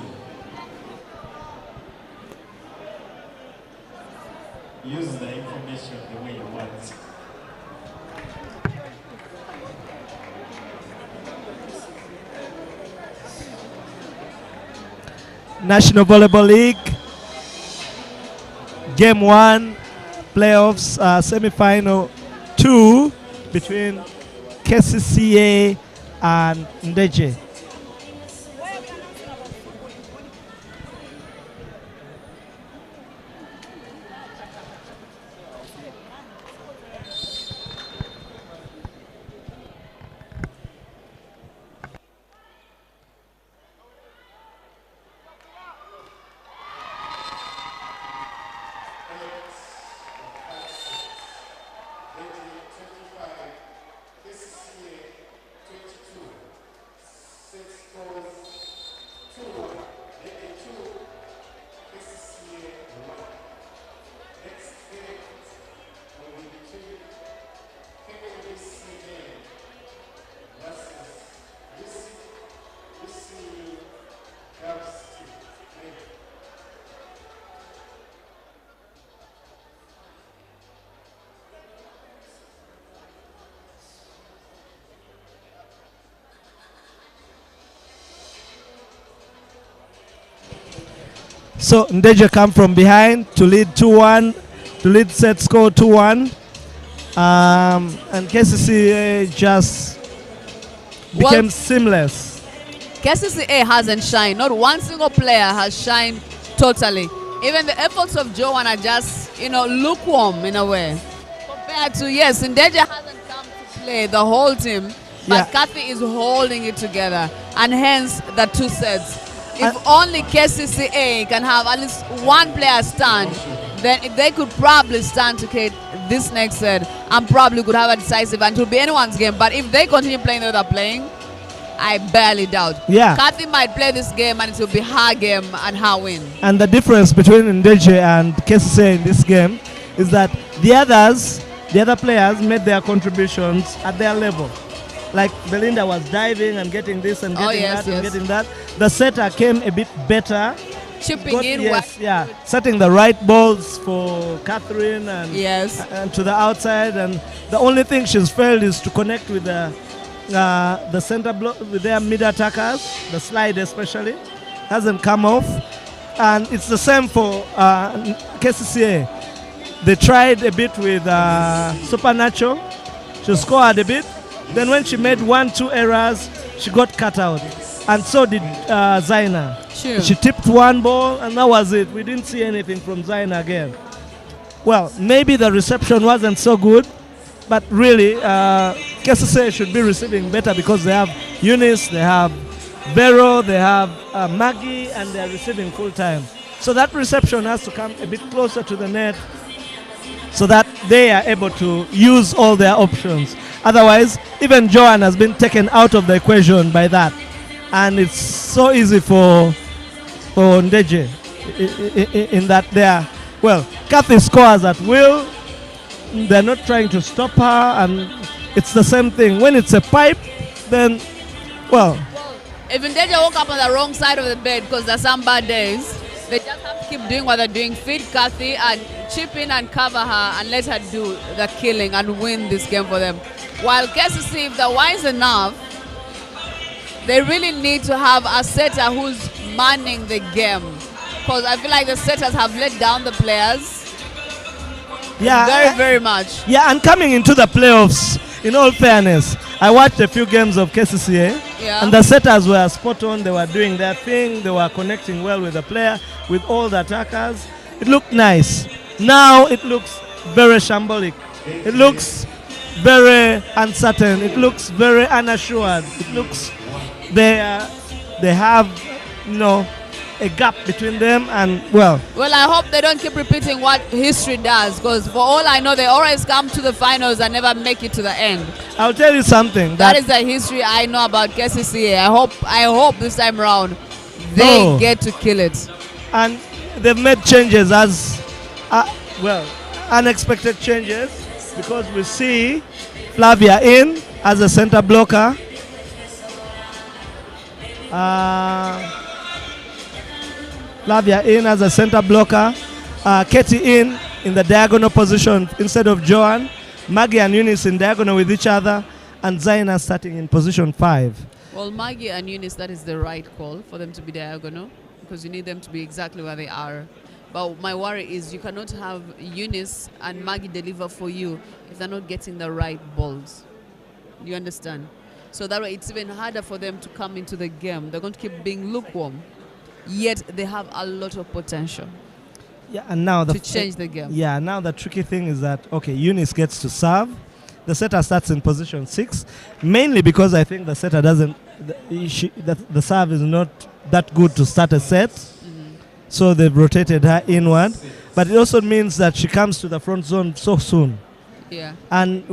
Use the information the way you want. National Volleyball League, Game 1, playoffs, semi-final 2 between Kcca and Ndejje. So Ndejje come from behind to lead 2-1, to lead set score 2-1. And Kcca just became seamless. Kcca hasn't shined. Not one single player has shined totally. Even the efforts of Joan are just, lukewarm in a way. Compared to, yes, Ndejje hasn't come to play the whole team, but Kathy is holding it together. And hence the 2 sets. If only Kcca can have at least one player stand, then they could probably stand to Kate this next set and probably could have a decisive, and it will be anyone's game. But if they continue playing the way they're playing, I barely doubt. Yeah. Kathy might play this game and it will be her game and her win. And the difference between Ndejje and Kcca in this game is that the other players made their contributions at their level. Like Belinda was diving and getting this and getting and getting that. The setter came a bit better. Chipping in. Setting the right balls for Catherine and to the outside. And the only thing she's failed is to connect with the center block, with their mid attackers. The slide especially hasn't come off. And it's the same for Kcca. They tried a bit with Supernatural. She scored a bit. Then when she made 1-2 errors, she got cut out. And so did Zaina. Sure. She tipped one ball and that was it. We didn't see anything from Zaina again. Well, maybe the reception wasn't so good, but really Kcca should be receiving better because they have Eunice, they have Vero, they have Maggie, and they're receiving full time. So that reception has to come a bit closer to the net so that they are able to use all their options. Otherwise, even Joan has been taken out of the equation by that. And it's so easy for Ndejje in that Kathy scores at will. They're not trying to stop her, and it's the same thing. When it's a pipe, then, if Ndejje woke up on the wrong side of the bed because there's some bad days, they just have to keep doing what they're doing. Feed Kathy and chip in and cover her and let her do the killing and win this game for them. While Kcca, if they're wise enough, they really need to have a setter who's manning the game. Because I feel like the setters have let down the players very, very much. Yeah, and coming into the playoffs, in all fairness, I watched a few games of Kcca, and the setters were spot on. They were doing their thing. They were connecting well with the player, with all the attackers. It looked nice. Now it looks very shambolic. It looks very uncertain. It looks very unassured. It looks they have a gap between them, and well, I hope they don't keep repeating what history does, because for all I know, they always come to the finals and never make it to the end. I'll tell you something. That is the history I know about Kcca. I hope this time around they get to kill it. And they've made changes as unexpected changes, because we see Flavia in as a center blocker. Flavia in as a center blocker. Katie in the diagonal position instead of Joan. Maggie and Eunice in diagonal with each other. And Zaina starting in position 5. Well, Maggie and Eunice, that is the right call for them to be diagonal, because you need them to be exactly where they are. But my worry is you cannot have Eunice and Maggie deliver for you if they're not getting the right balls. You understand? So that way it's even harder for them to come into the game. They're going to keep being lukewarm. Yet they have a lot of potential. Yeah, and now to change the game. Yeah, now the tricky thing is that Eunice gets to serve. The setter starts in position 6, mainly because I think the setter doesn't. The serve is not that good to start a set, so they've rotated her inward. But it also means that she comes to the front zone so soon. Yeah. And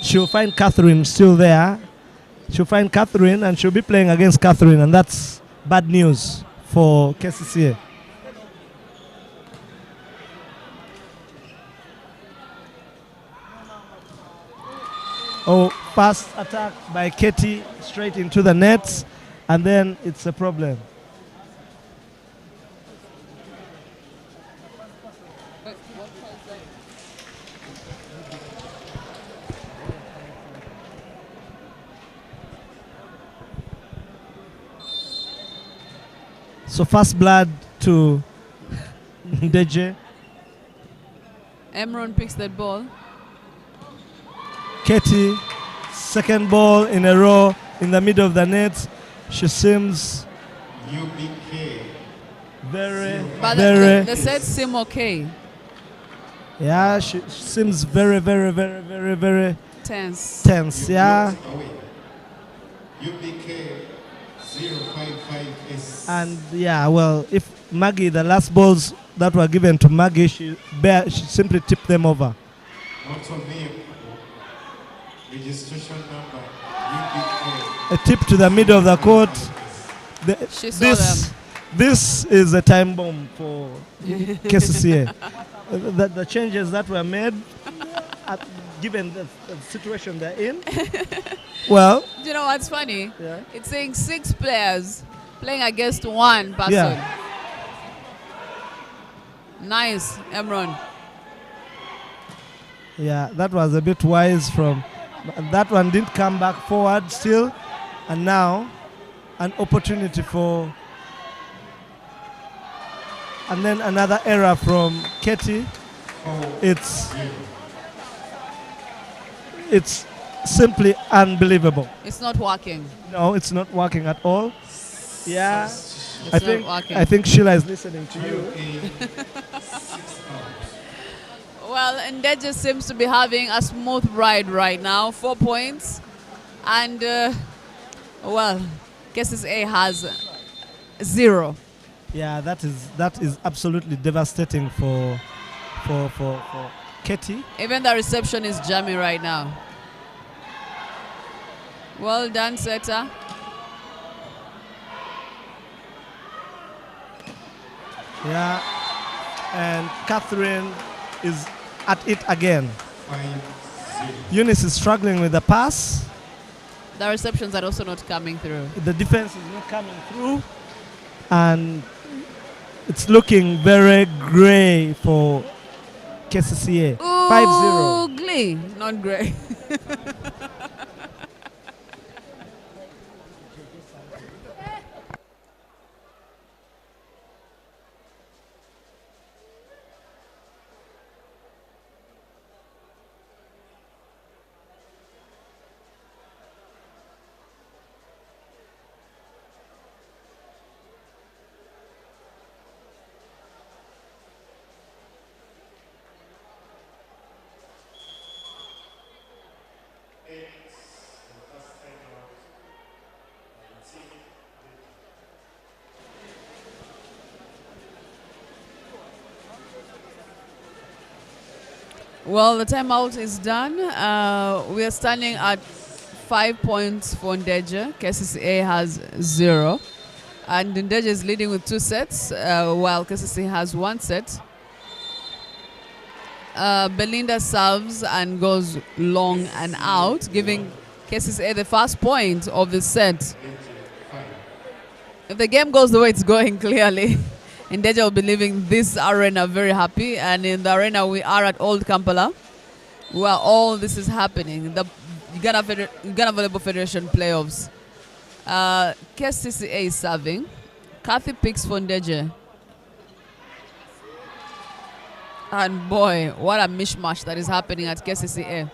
she'll find Catherine still there. She'll find Catherine, and she'll be playing against Catherine, and that's bad news for Kcca. Fast attack by Katie straight into the nets, and then it's a problem. So first blood to Ndejje. Emron picks that ball. Kcca, second ball in a row in the middle of the net. She seems very, But very. the set seem okay. Yeah, she seems very, very, very, very, very Tense. tense. Yeah. And yeah, well, if Maggie, the last balls that were given to Maggie, she simply tipped them over. Registration number A tip to the middle of the court. She saw them. This is a time bomb for Kcca. The changes that were made, given the situation they're in. Well, Do you know what's funny? yeah. It's saying 6 players playing against 1 person. Yeah. Nice, Emron. Yeah, that was a bit wise from. That one didn't come back forward still, and now an opportunity for. And then another error from Kcca. It's simply unbelievable. It's not working. No, it's not working at all. Yeah, It's I not working. think Sheila is listening to you. Well, Ndejje seems to be having a smooth ride right now. 4 points. And, well, Kcca has 0. Yeah, that is absolutely devastating for Kcca. Even the reception is jammy right now. Well done, setter. Yeah, and Catherine is at it again. Eunice is struggling with the pass. The receptions are also not coming through. The defense is not coming through, and it's looking very grey for Kcca. 5-0. Ugly, not great. Well, the timeout is done. We are standing at 5 points for Ndejje. Kcca has 0. And Ndejje is leading with 2 sets, while Kcca has 1 set. Belinda serves and goes long and out, giving Kcca the first point of the set. If the game goes the way it's going, clearly, Ndejje will be leaving this arena very happy. And in the arena we are at Old Kampala, where all this is happening, the Ghana Volleyball Federation playoffs. Kcca is serving. Kathy picks for Ndejje. And boy, what a mishmash that is happening at Kcca.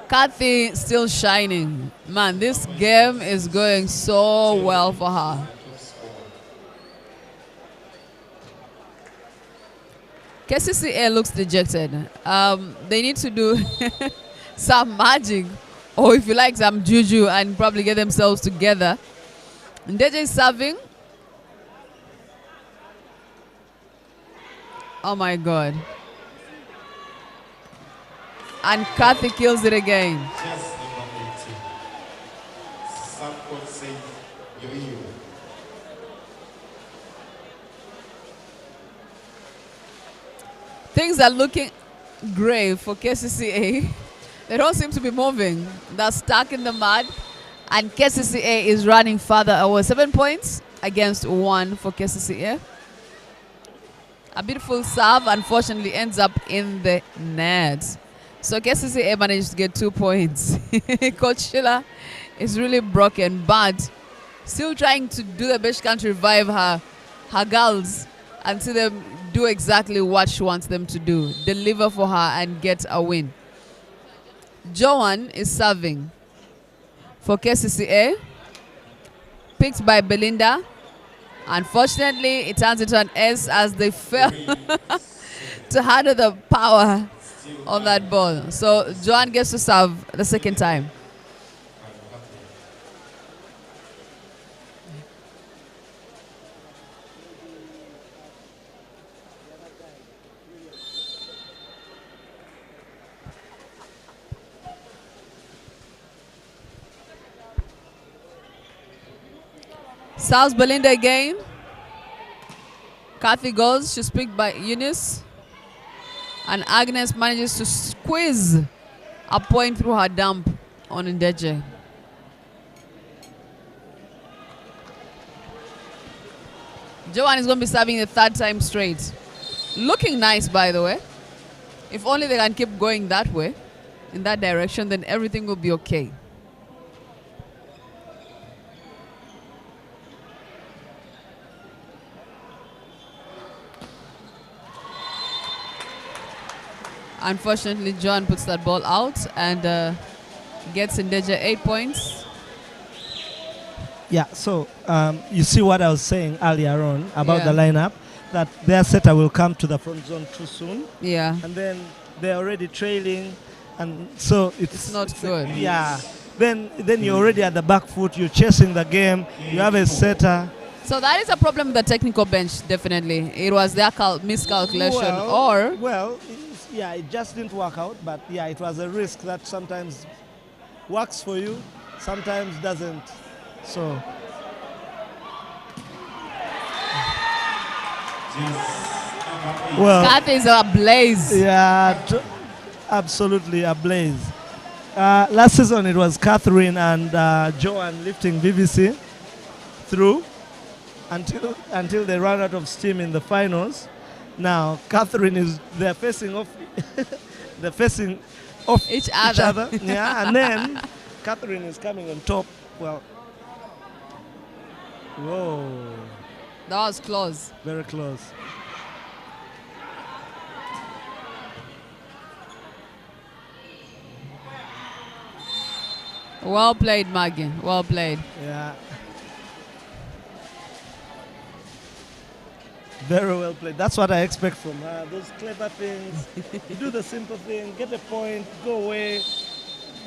Kathy still shining. Man, this game is going so well for her. Kcca looks dejected. They need to do some magic, or if you like, some juju, and probably get themselves together. Ndejje is serving. Oh my God. And Kathy kills it again. Things are looking great for Kcca. They don't seem to be moving. They're stuck in the mud. And Kcca is running further away. 7 points against 1 for Kcca. A beautiful serve, unfortunately, ends up in the net. So Kcca managed to get 2 points. Kcca is really broken, but still trying to do the best she can to revive her girls and see them do exactly what she wants them to do. Deliver for her and get a win. Joan is serving for Kcca. Picked by Belinda. Unfortunately, it turns into an S as they fail to handle the power on that ball. So Joan gets to serve the second time. Serves Belinda again. Kathy goes. She's picked by Eunice. And Agnes manages to squeeze a point through her dump on Ndejje. Joanne is going to be serving the 3rd time straight. Looking nice, by the way. If only they can keep going that way, in that direction, then everything will be okay. Unfortunately, John puts that ball out and gets Ndejje 8 points. Yeah, so you see what I was saying earlier on about the lineup, that their setter will come to the front zone too soon. Yeah. And then they're already trailing, and so it's not good. Yeah. Then you're already at the back foot, you're chasing the game, you have a setter. So that is a problem with the technical bench, definitely. It was their miscalculation yeah, it just didn't work out, but yeah, it was a risk that sometimes works for you, sometimes doesn't. So Kathy is ablaze. Yeah, absolutely ablaze. Last season it was Catherine and Joanne lifting BBC through until they ran out of steam in the finals. Now Catherine they're facing off each other. Yeah, and then Catherine is coming on top. Well, whoa. That was close. Very close. Well played, Maggie. Well played. Yeah. Very well played. That's what I expect from her. Those clever things. You do the simple thing, get a point, go away.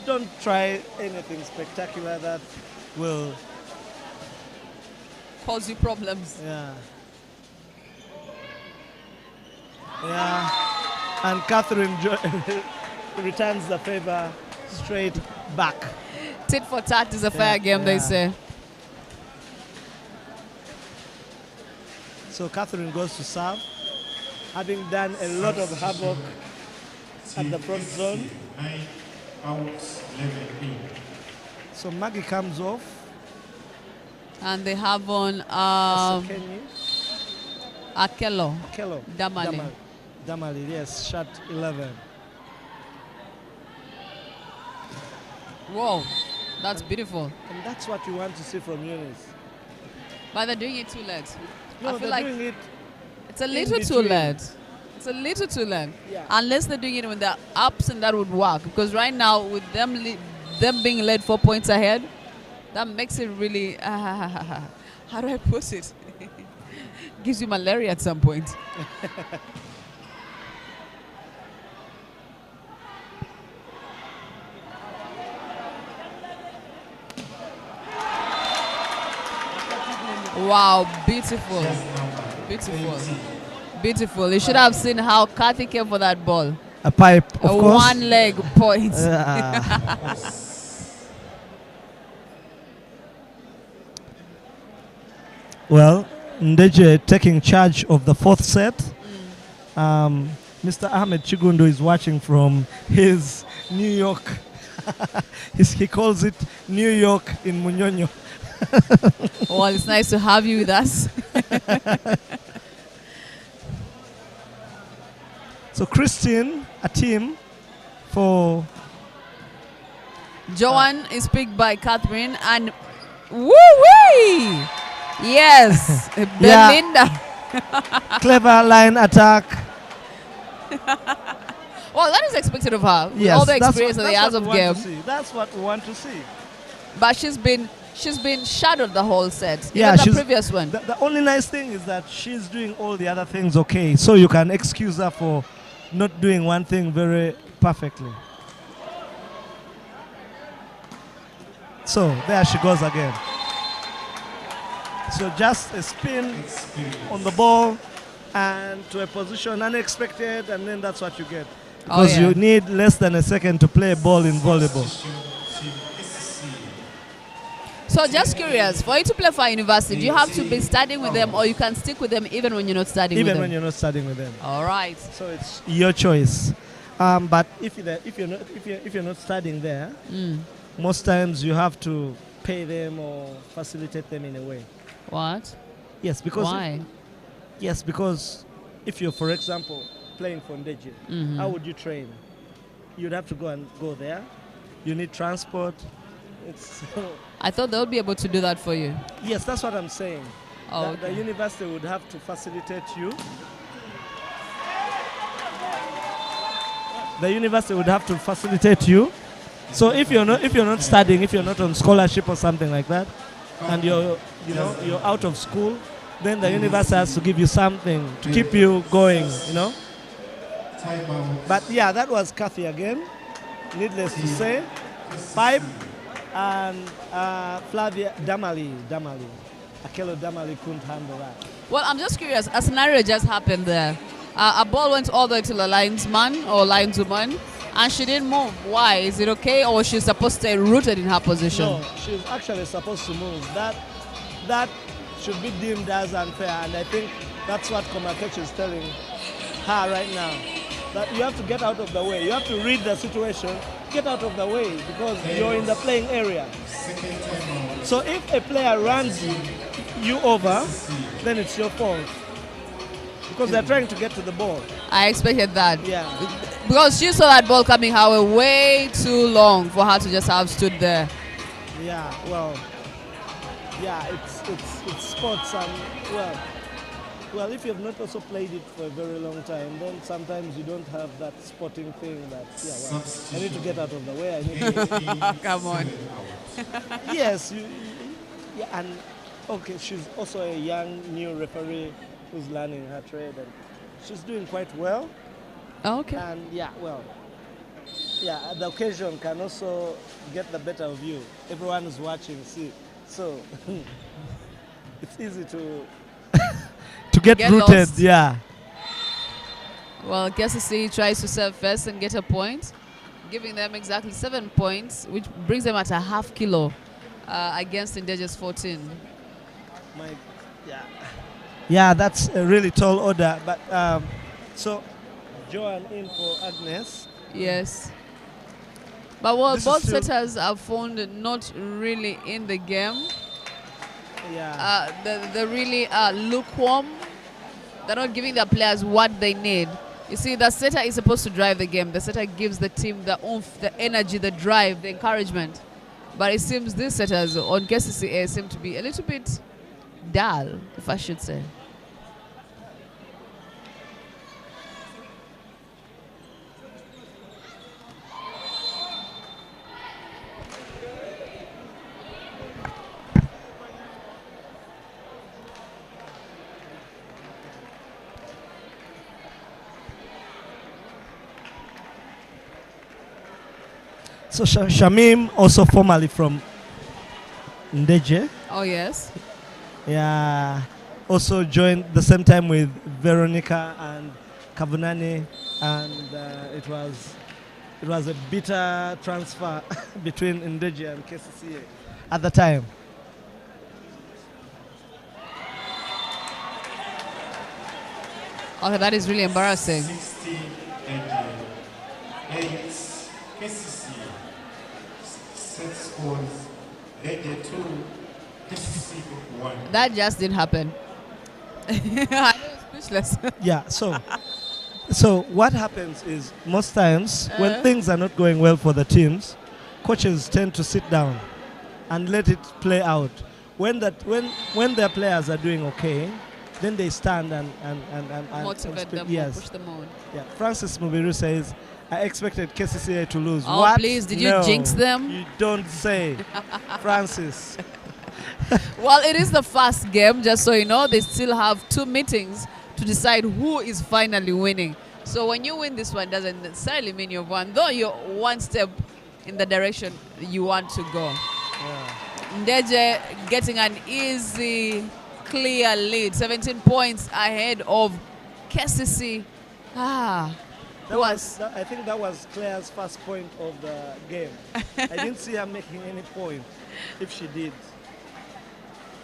Don't try anything spectacular that will cause you problems. Yeah. Yeah. And Catherine returns the favor straight back. Tit for tat is a fair game, they say. So Catherine goes to serve, having done a lot of havoc at the front zone. So Maggie comes off. And they have on Akello. Damali, yes, shot 11. Whoa, that's beautiful. And that's what you want to see from Eunice. But they're doing it too late. No, I feel like doing it it's a little too late. It's a little too late. Yeah. Unless they're doing it when they're ups, and that would work. Because right now, with them being led 4 points ahead, that makes it really, how do I put it? Gives you malaria at some point. Wow, beautiful. Beautiful. Beautiful. You should have seen how Kathy came for that ball. A pipe, of course. One leg point. Well, Ndejje taking charge of the 4th set. Mr. Ahmed Chigundu is watching from his New York. He calls it New York in Munyonyo. Well, it's nice to have you with us. So Christine, a team for Joan is picked by Catherine and woo-wee! Yes, Belinda. clever line attack. Well, that is expected of her. With Yes, all the experience of the hours of game. That's what we want to see. But she's been shadowed the whole set. Yeah, Even the previous one. The only nice thing is that she's doing all the other things okay, so you can excuse her for not doing one thing very perfectly. So there she goes again. So just a spin on the ball and to a position unexpected, and then that's what you get. Because you need less than a second to play a ball in volleyball. So just curious, for you to play for university, do you have to be studying with them, or you can stick with them even when you're not studying with them? Even when you're not studying with them. All right. So it's your choice. But if you're not studying there, most times you have to pay them or facilitate them in a way. What? Yes, because why? Yes, because if you're, for example, playing for Ndejje, how would you train? You'd have to go there. You need transport. I thought they would be able to do that for you. Yes, that's what I'm saying. Oh, the university would have to facilitate you. The university would have to facilitate you. So if you're not studying, if you're not on scholarship or something like that, and you're out of school, then the university has to give you something to keep you going, But yeah, that was Kathy again. Needless to say, pipe and Flavia Damali. Akelo Damali couldn't handle that. Well, I'm just curious. A scenario just happened there. A ball went all the way to the linesman or lineswoman, and she didn't move. Why? Is it okay, or she's supposed to stay rooted in her position? No, she's actually supposed to move. That should be deemed as unfair, and I think that's what Kcca is telling her right now. That you have to get out of the way. You have to read the situation, get out of the way, because you're in the playing area. So if a player runs you over, then it's your fault. Because they're trying to get to the ball. I expected that. Yeah. Because she saw that ball coming her way too long for her to just have stood there. Yeah, well, yeah, it's sports, and well, if you have not also played it for a very long time, then sometimes you don't have that sporting thing that, I need to get out of the way. I need to Come on. Yes, and okay, she's also a young new referee who's learning her trade, and she's doing quite well. Oh, okay. And the occasion can also get the better of you. Everyone is watching, see. So it's easy to get rooted, lost. yeah. Well, Kcca tries to serve first and get a point, giving them exactly 7 points, which brings them at a half kilo against Ndejje's 14. Yeah, that's a really tall order. But so Joan in for Agnes. Yes. But both setters are found not really in the game. Yeah. They're really lukewarm. They're not giving their players what they need. You see, the setter is supposed to drive the game. The setter gives the team the oomph, the energy, the drive, the encouragement. But it seems these setters on Kcca seem to be a little bit dull, if I should say. So Shamim, also formerly from Ndejje. Oh, yes. Yeah. Also joined the same time with Veronica and Kavunani, and it was a bitter transfer between Ndejje and Kcca at the time. Okay, that is really embarrassing. 16 Ndejje, 8 Kcca. Set scores Ndejje 2, Kcca 1. That just didn't happen. I'm speechless. Yeah, so So what happens is most times when things are not going well for the teams, coaches tend to sit down and let it play out. When their players are doing okay, then they stand and motivate them, yes. push them on. Yeah. Francis Mubiru says, I expected Kcca to lose. Oh, what? please, did No, you jinx them? You don't say. Francis. Well, it is the first game, just so you know. They still have 2 meetings to decide who is finally winning. So when you win this one, doesn't necessarily mean you've won, though you're one step in the direction you want to go. Yeah. Ndejje getting an easy, clear lead, 17 points ahead of Kcca. I think that was Claire's first point of the game. I didn't see her making any point, if she did.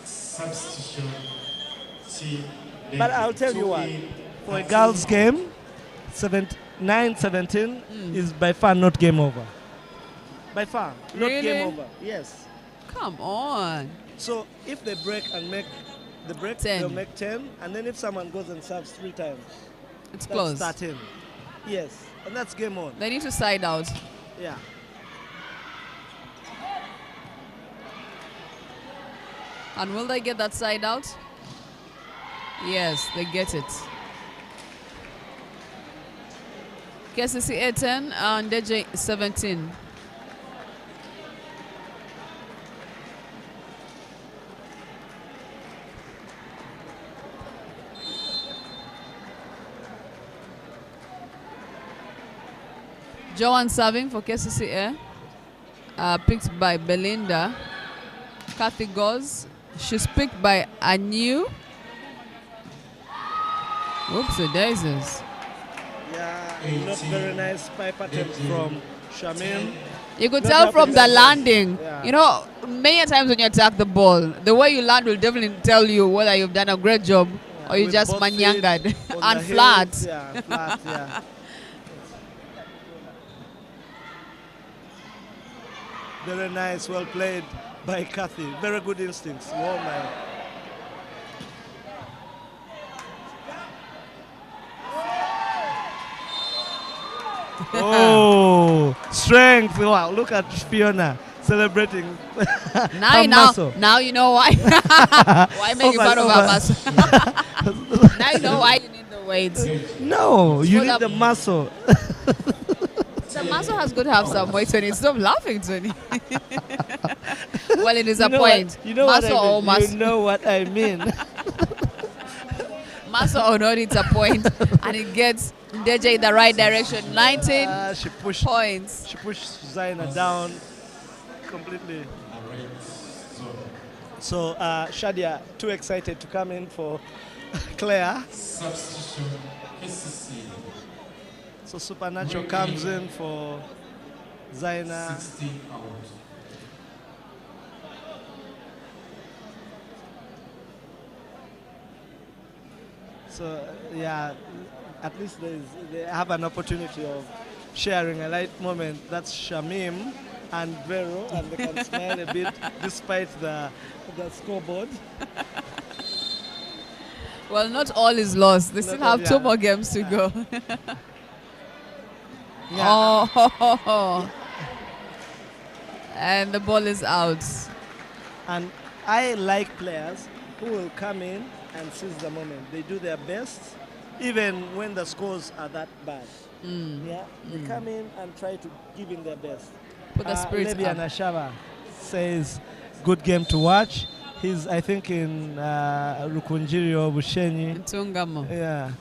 Substitution. But I'll tell you what, for a girls' game, 9-17 is by far not game over. By far, not Really? game over. Yes. Come on. So if they break and make the break, 10. they'll make 10. And then if someone goes and serves 3 times, It's that's close. 13. Yes. And that's game on. They need to side out. Yeah. And will they get that side out? Yes, they get it. Kcca 10 and Ndejje 17. Joanne serving for Kcca. Picked by Belinda. Kathy goes. She's picked by Anu. Whoopsie daisies. Yeah, not very nice pipe attempt from Shamim. You could Not tell from the happy. landing. Yeah. You know, many times when you attack the ball, the way you land will definitely tell you whether you've done a great job or you With just both feet manyangared on and the flat. heels, yeah, flat, yeah. Very nice, well played by Kathy. Very good instincts. Oh my. Oh, strength. Wow, look at Fiona celebrating. Now, her muscle. now you know why. Why make fun of our muscle? Now you know why you need the weights. No, you For need the- the muscle. The muscle has got to have some weight on it. Stop laughing, Tony. Well, it is a point. You know muscle what I or mean. muscle. You know what I mean. Muscle or not, it's a point. And it gets Ndejje in the right direction. 19 She pushed points. She pushed Zaina down completely. So Shadia, too excited to come in for Claire. Substitution. Kcca. So Supernatural comes in for Zaina. 16 out. So yeah, at least they have an opportunity of sharing a light moment. That's Shamim and Vero, and they can smile a bit despite the scoreboard. Well, not all is lost. They Not still all, have 2 yeah. more games to go. Yeah. Oh, and the ball is out. And I like players who will come in and seize the moment. They do their best, even when the scores are that bad. Yeah, they come in and try to give in their best. Put the spirits Levi up. Anashava says, good game to watch. He's, I think, in Rukunjiri or Bushenyi. Ntungamo. Yeah,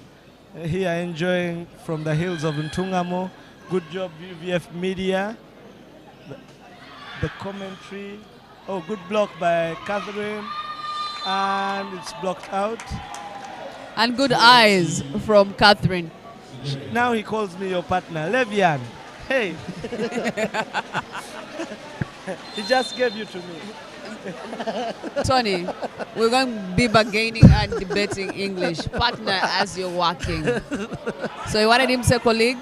here enjoying from the hills of Ntungamo. Good job, UVF Media. The commentary. Oh, good block by Catherine. And it's blocked out. And good eyes from Catherine. Now he calls me your partner. Levian. Hey. He just gave you to me. Tony, we're going to be bargaining and debating English. Partner as you're working. So you wanted him to say colleague?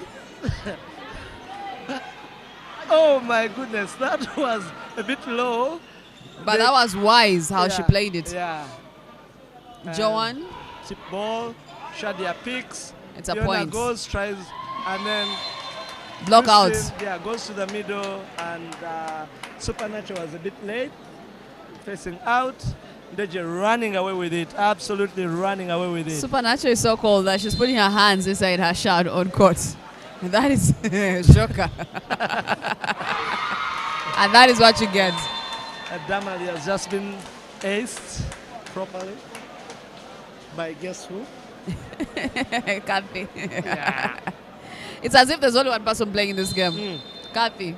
Oh my goodness, that was a bit low. But that was wise how she Yeah, played it. Yeah. Joanne, Chip ball, Shadia picks, It's a Fiona point. goes, tries, and then Block out. Yeah, goes to the middle, and Supernatural was a bit late, facing out. Ndejje running away with it, absolutely running away with it. Supernatural is so cold that she's putting her hands inside her shirt on court. And that is shocker. And that is what you get. Damali has just been aced properly by guess who? Kathy. Yeah. It's as if there's only one person playing in this game. Mm. Kathy.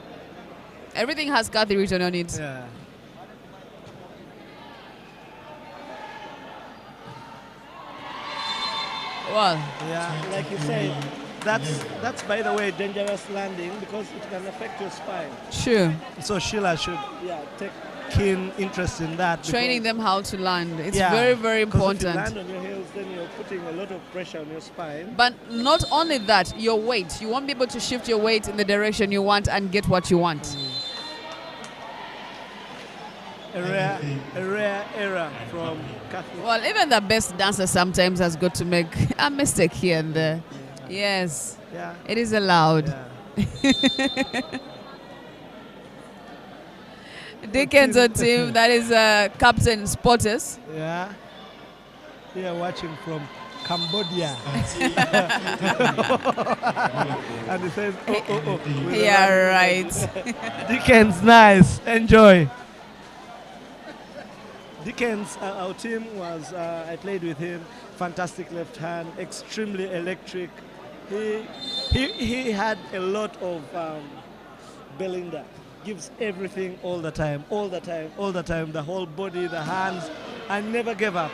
Everything has Kathy written on it. Yeah. Well, Yeah, like you say, that's by the way dangerous landing because it can affect your spine. sure. So Sheila should take keen interest in that. Training them how to land. It's Yeah, very, very 'cause if you important. land on your heels, then you're putting a lot of pressure on your spine. But not only that, your weight. You won't be able to shift your weight in the direction you want and get what you want. A rare error from Kathy. Well, even the best dancer sometimes has got to make a mistake here and there. Yes, Yeah. it is allowed. Yeah. Dickens on team, that is Captain Spotters. Yeah. We are watching from Cambodia. And he says, oh. Yeah, right. Dickens, nice. Enjoy. Dickens, our team was, I played with him, fantastic left hand, extremely electric. He had a lot of Belinda. Gives everything all the time, the whole body, the hands, and never gave up.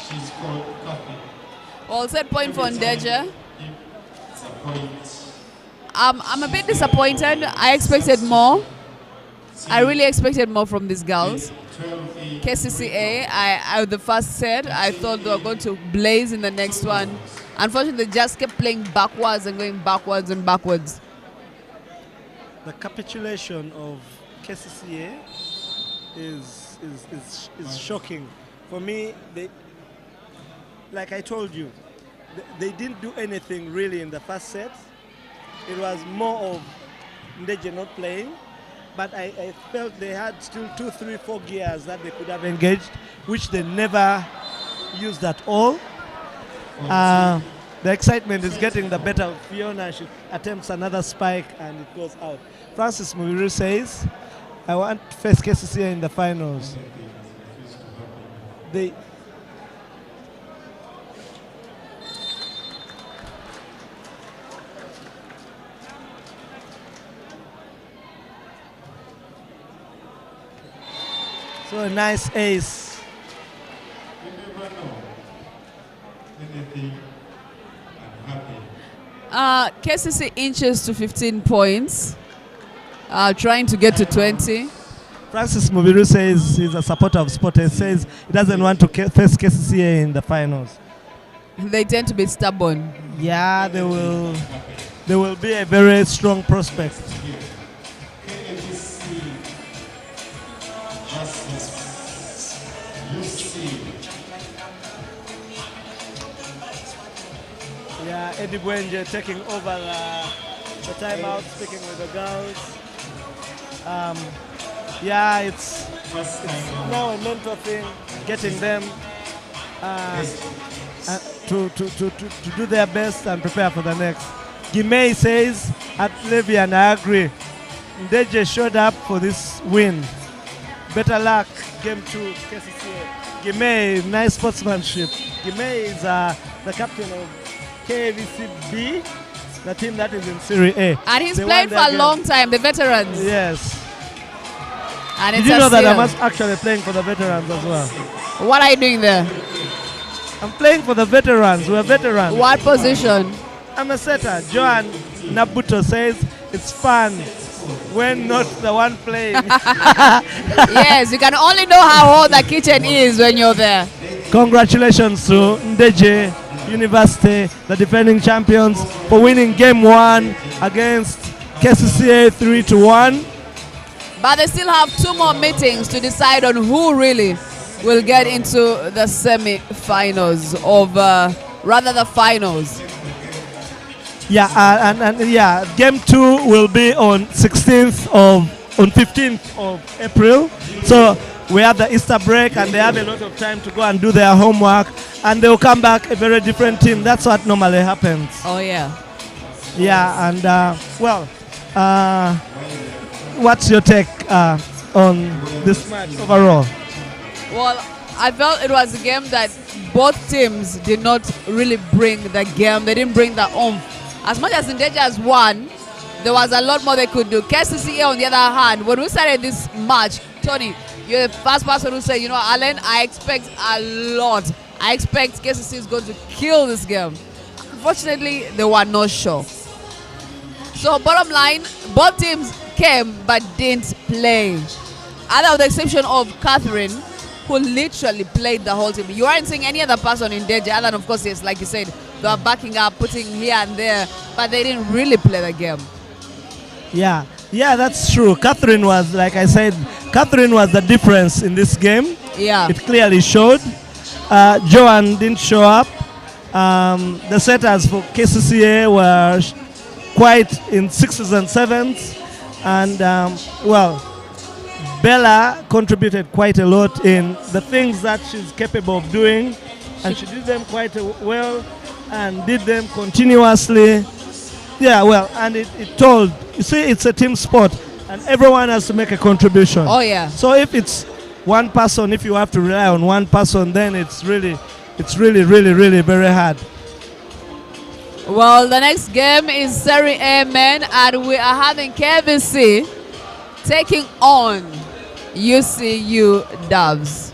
She's called Kathy. Well, set point for Ndejje. It's a point. I'm a bit disappointed. I expected more. I really expected more from these girls. 12 Kcca, I the first set, I thought they were going to blaze in the next one. Unfortunately, they just kept playing backwards and going backwards and backwards. The capitulation of Kcca is shocking. For me, like I told you, they didn't do anything really in the first set. It was more of Ndejje not playing. But I felt they had still 2, 3, 4 gears that they could have engaged, which they never used at all. The excitement is getting the better of Fiona. She attempts another spike and it goes out. Francis Mubiru says, I want to face Kcca in the finals. So a nice ace. You never know anything can happen. Kcca inches to 15 points, trying to get to 20. Francis Mubiru says he's a supporter of sport. He says he doesn't want to face Kcca in the finals. They tend to be stubborn. Yeah, they will be a very strong prospect. Yeah, Eddie Ndejje taking over the timeout, speaking with the girls. Yeah, it's now a mental thing, getting them to do their best and prepare for the next. Gimei says, at Levy, and I agree, Ndejje showed up for this win. Better luck, game 2, Kcca. Gimei, nice sportsmanship. Gimei is the captain of KVCB, the team that is in Serie A. And he's played for a long time, the veterans. Yes. And Did it's you know that I'm seal. actually playing for the veterans as well? What are you doing there? I'm playing for the veterans. We're veterans. What position? I'm a setter. Joan Nabuto says it's fun when not the one playing. Yes, you can only know how old the kitchen is when you're there. Congratulations to Ndejje University, the defending champions, for winning game 1 against Kcca 3-1. But they still have 2 more meetings to decide on who really will get into the semi-finals of rather the finals. Yeah, and yeah, game 2 will be on 15th of April. So we have the Easter break, and they have a lot of time to go and do their homework, and they'll come back a very different team. That's what normally happens. Oh yeah. Yeah, and what's your take on this match overall? Well, I felt it was a game that both teams did not really bring the game. They didn't bring the oomph. As much as Ndejje has won, there was a lot more they could do. Kcca, on the other hand, when we started this match, Tony, you're the first person who said, you know, Alan, I expect a lot. I expect Kcca is going to kill this game. Unfortunately, they were not sure. So bottom line, both teams came but didn't play. Other with the exception of Catherine, who literally played the whole team. You aren't seeing any other person in Ndejje, other than, of course, yes, like you said, they were backing up, putting here and there, but they didn't really play the game. Yeah, that's true. Catherine was, like I said, Catherine was the difference in this game. Yeah. It clearly showed. Joan didn't show up. The setters for Kcca were quite in 6s and 7s. And, well, Bella contributed quite a lot in the things that she's capable of doing. And she did them quite well and did them continuously. Yeah, well, and it told, you see, it's a team sport and everyone has to make a contribution. Oh, yeah. So if it's one person, if you have to rely on one person, then it's really, really very hard. Well, the next game is Serie men, and we are having Kcca taking on UCU Doves.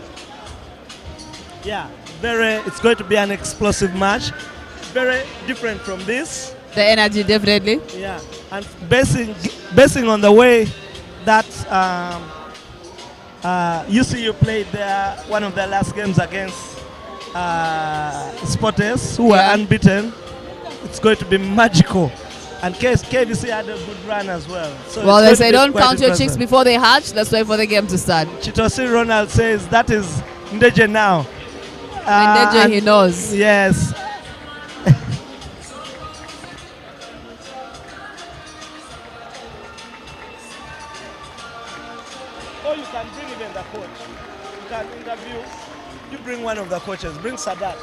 Yeah, it's going to be an explosive match. Very different from this. The energy, definitely. Yeah, and basing on the way that UCU played one of their last games against Spotters, who were unbeaten, it's going to be magical. And KVC had a good run as well. So well, they say don't count your chicks before they hatch. Let's wait for the game to start. Chitosi Ronald says that is Ndejje now. Ndejje, he knows. Yes. Or you can bring even the coach. You can interview. You bring one of the coaches. Bring Sadat.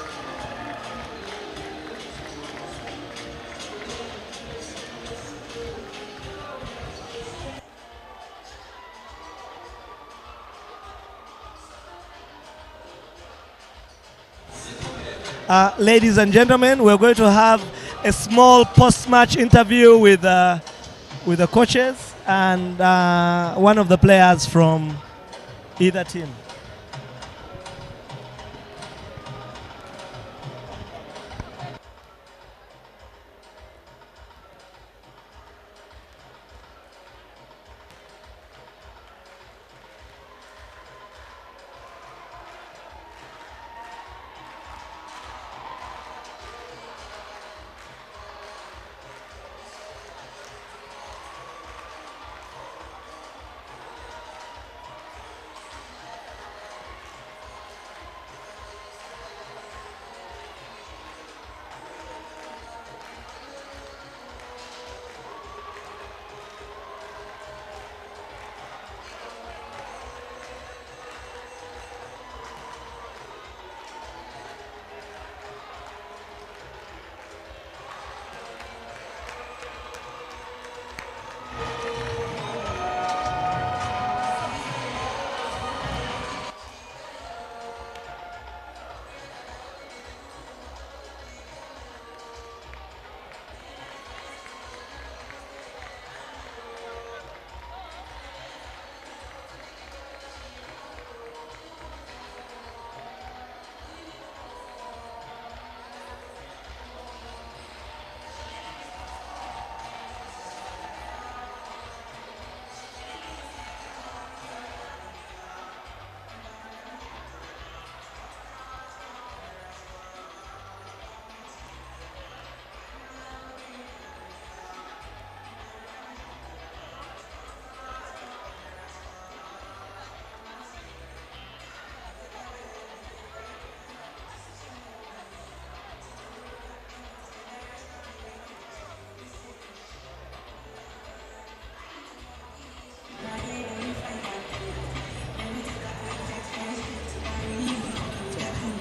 Ladies and gentlemen, we're going to have a small post-match interview with the coaches and one of the players from either team.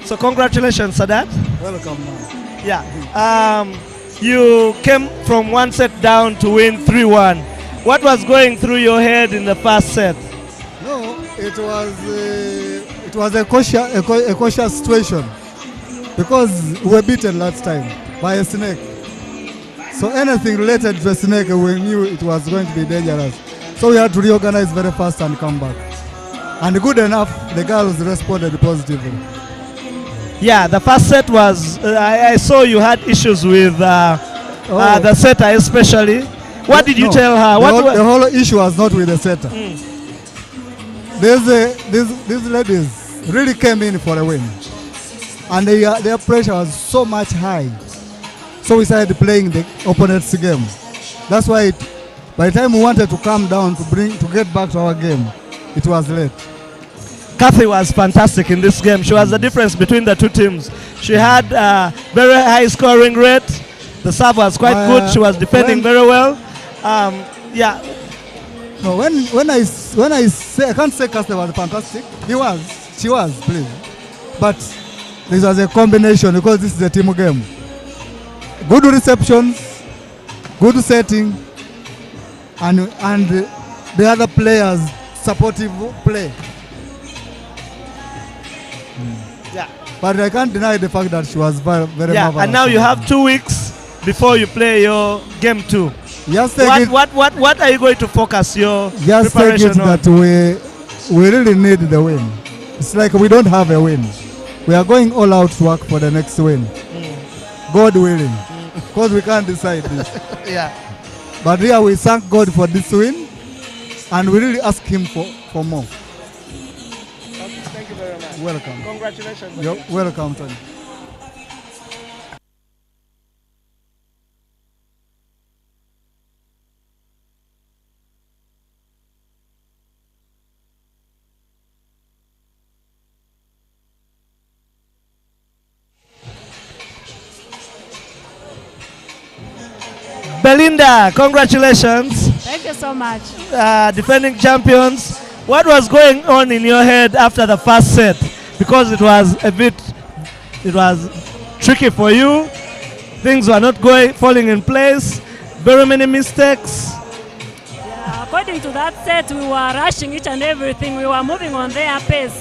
So congratulations, Sadat. Welcome, man. Yeah. You came from one set down to win 3-1. What was going through your head in the first set? No, it was a cautious situation because we were beaten last time by a snake. So anything related to a snake, we knew it was going to be dangerous. So we had to reorganize very fast and come back. And good enough, the girls responded positively. Yeah, the first set was, I saw you had issues with the setter especially. What did you tell her? The whole issue was not with the setter. These ladies really came in for a win. And their pressure was so much high. So we started playing the opponent's game. That's why by the time we wanted to calm down to get back to our game, it was late. Kathy was fantastic in this game. She was the difference between the two teams. She had a very high scoring rate. The serve was quite good. She was defending very well. Yeah. No, when I say, I can't say Kathy was fantastic. She was, please. But this was a combination because this is a team game. Good receptions, good setting, and the other players supportive play. Yeah. But I can't deny the fact that she was very marvelous. And now you have 2 weeks before you play your game 2. Just what are you going to focus your just preparation on? That we really need the win. It's like we don't have a win. We are going all out to work for the next win. God willing. Because we can't decide this. Yeah. But here we thank God for this win and we really ask him for more. Thank you very much. Welcome. Congratulations. You're welcome, Tony. Belinda, congratulations. Thank you so much. Defending champions. What was going on in your head after the first set? Because it was tricky for you. Things were not falling in place. Very many mistakes. Yeah, according to that set, we were rushing each and everything. We were moving on their pace.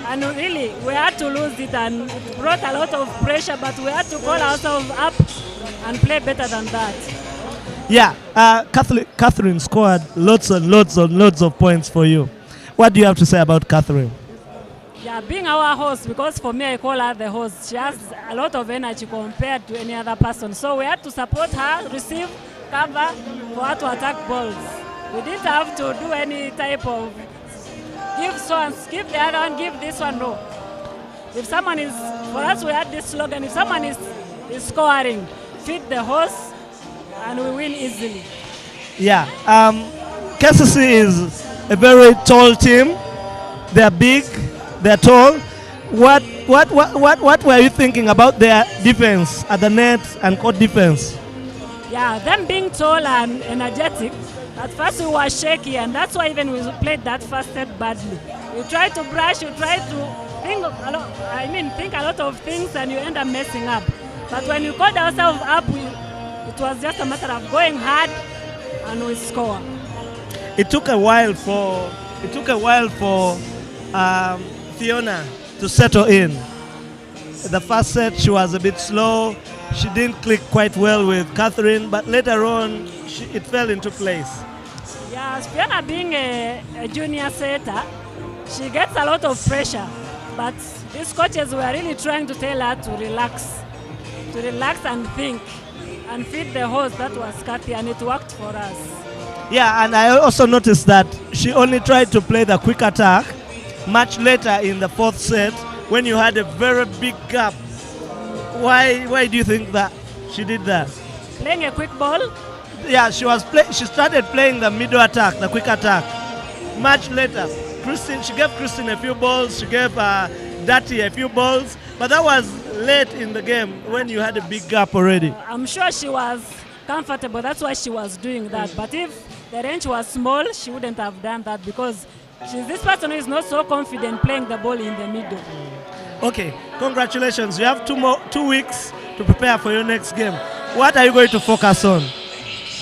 And really, we had to lose it and it brought a lot of pressure, but we had to call ourselves up and play better than that. Yeah, Catherine scored lots and lots of points for you. What do you have to say about Catherine? Yeah, being our host, because for me I call her the host, she has a lot of energy compared to any other person. So we had to support her, receive, cover, for her to attack balls. We didn't have to do any type of give the other one, give this one, no. If someone is, for us we had this slogan, if someone is scoring, feed the horse, and we win easily. Yeah, Kcca is a very tall team. They're big, they're tall. What were you thinking about their defense at the net and court defense? Yeah, them being tall and energetic. At first we were shaky, and that's why even we played that first set badly. We tried to brush, we tried to think a lot of things, and you end up messing up. But when we caught ourselves up, it was just a matter of going hard and we score. It took a while for Fiona to settle in. The first set she was a bit slow. She didn't click quite well with Catherine, but later on it fell into place. Yeah, Fiona being a junior setter, she gets a lot of pressure. But these coaches were really trying to tell her to relax and think and feed the horse. That was Kathy, and it worked for us. Yeah, and I also noticed that she only tried to play the quick attack much later in the fourth set when you had a very big gap. Why do you think that she did that? Playing a quick ball? Yeah, she started playing the middle attack, the quick attack, much later. She gave Christine a few balls, she gave Ndejje a few balls, but that was late in the game when you had a big gap already. I'm sure she was comfortable, that's why she was doing that. But if the range was small, she wouldn't have done that because she's this person who is not so confident playing the ball in the middle. Okay, congratulations. You have 2 weeks to prepare for your next game. What are you going to focus on?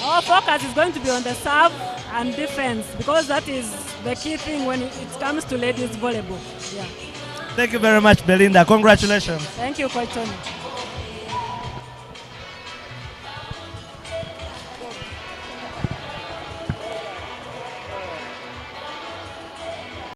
Our focus is going to be on the serve and defense because that is the key thing when it comes to ladies volleyball. Yeah. Thank you very much, Belinda. Congratulations. Thank you, Coach Tony.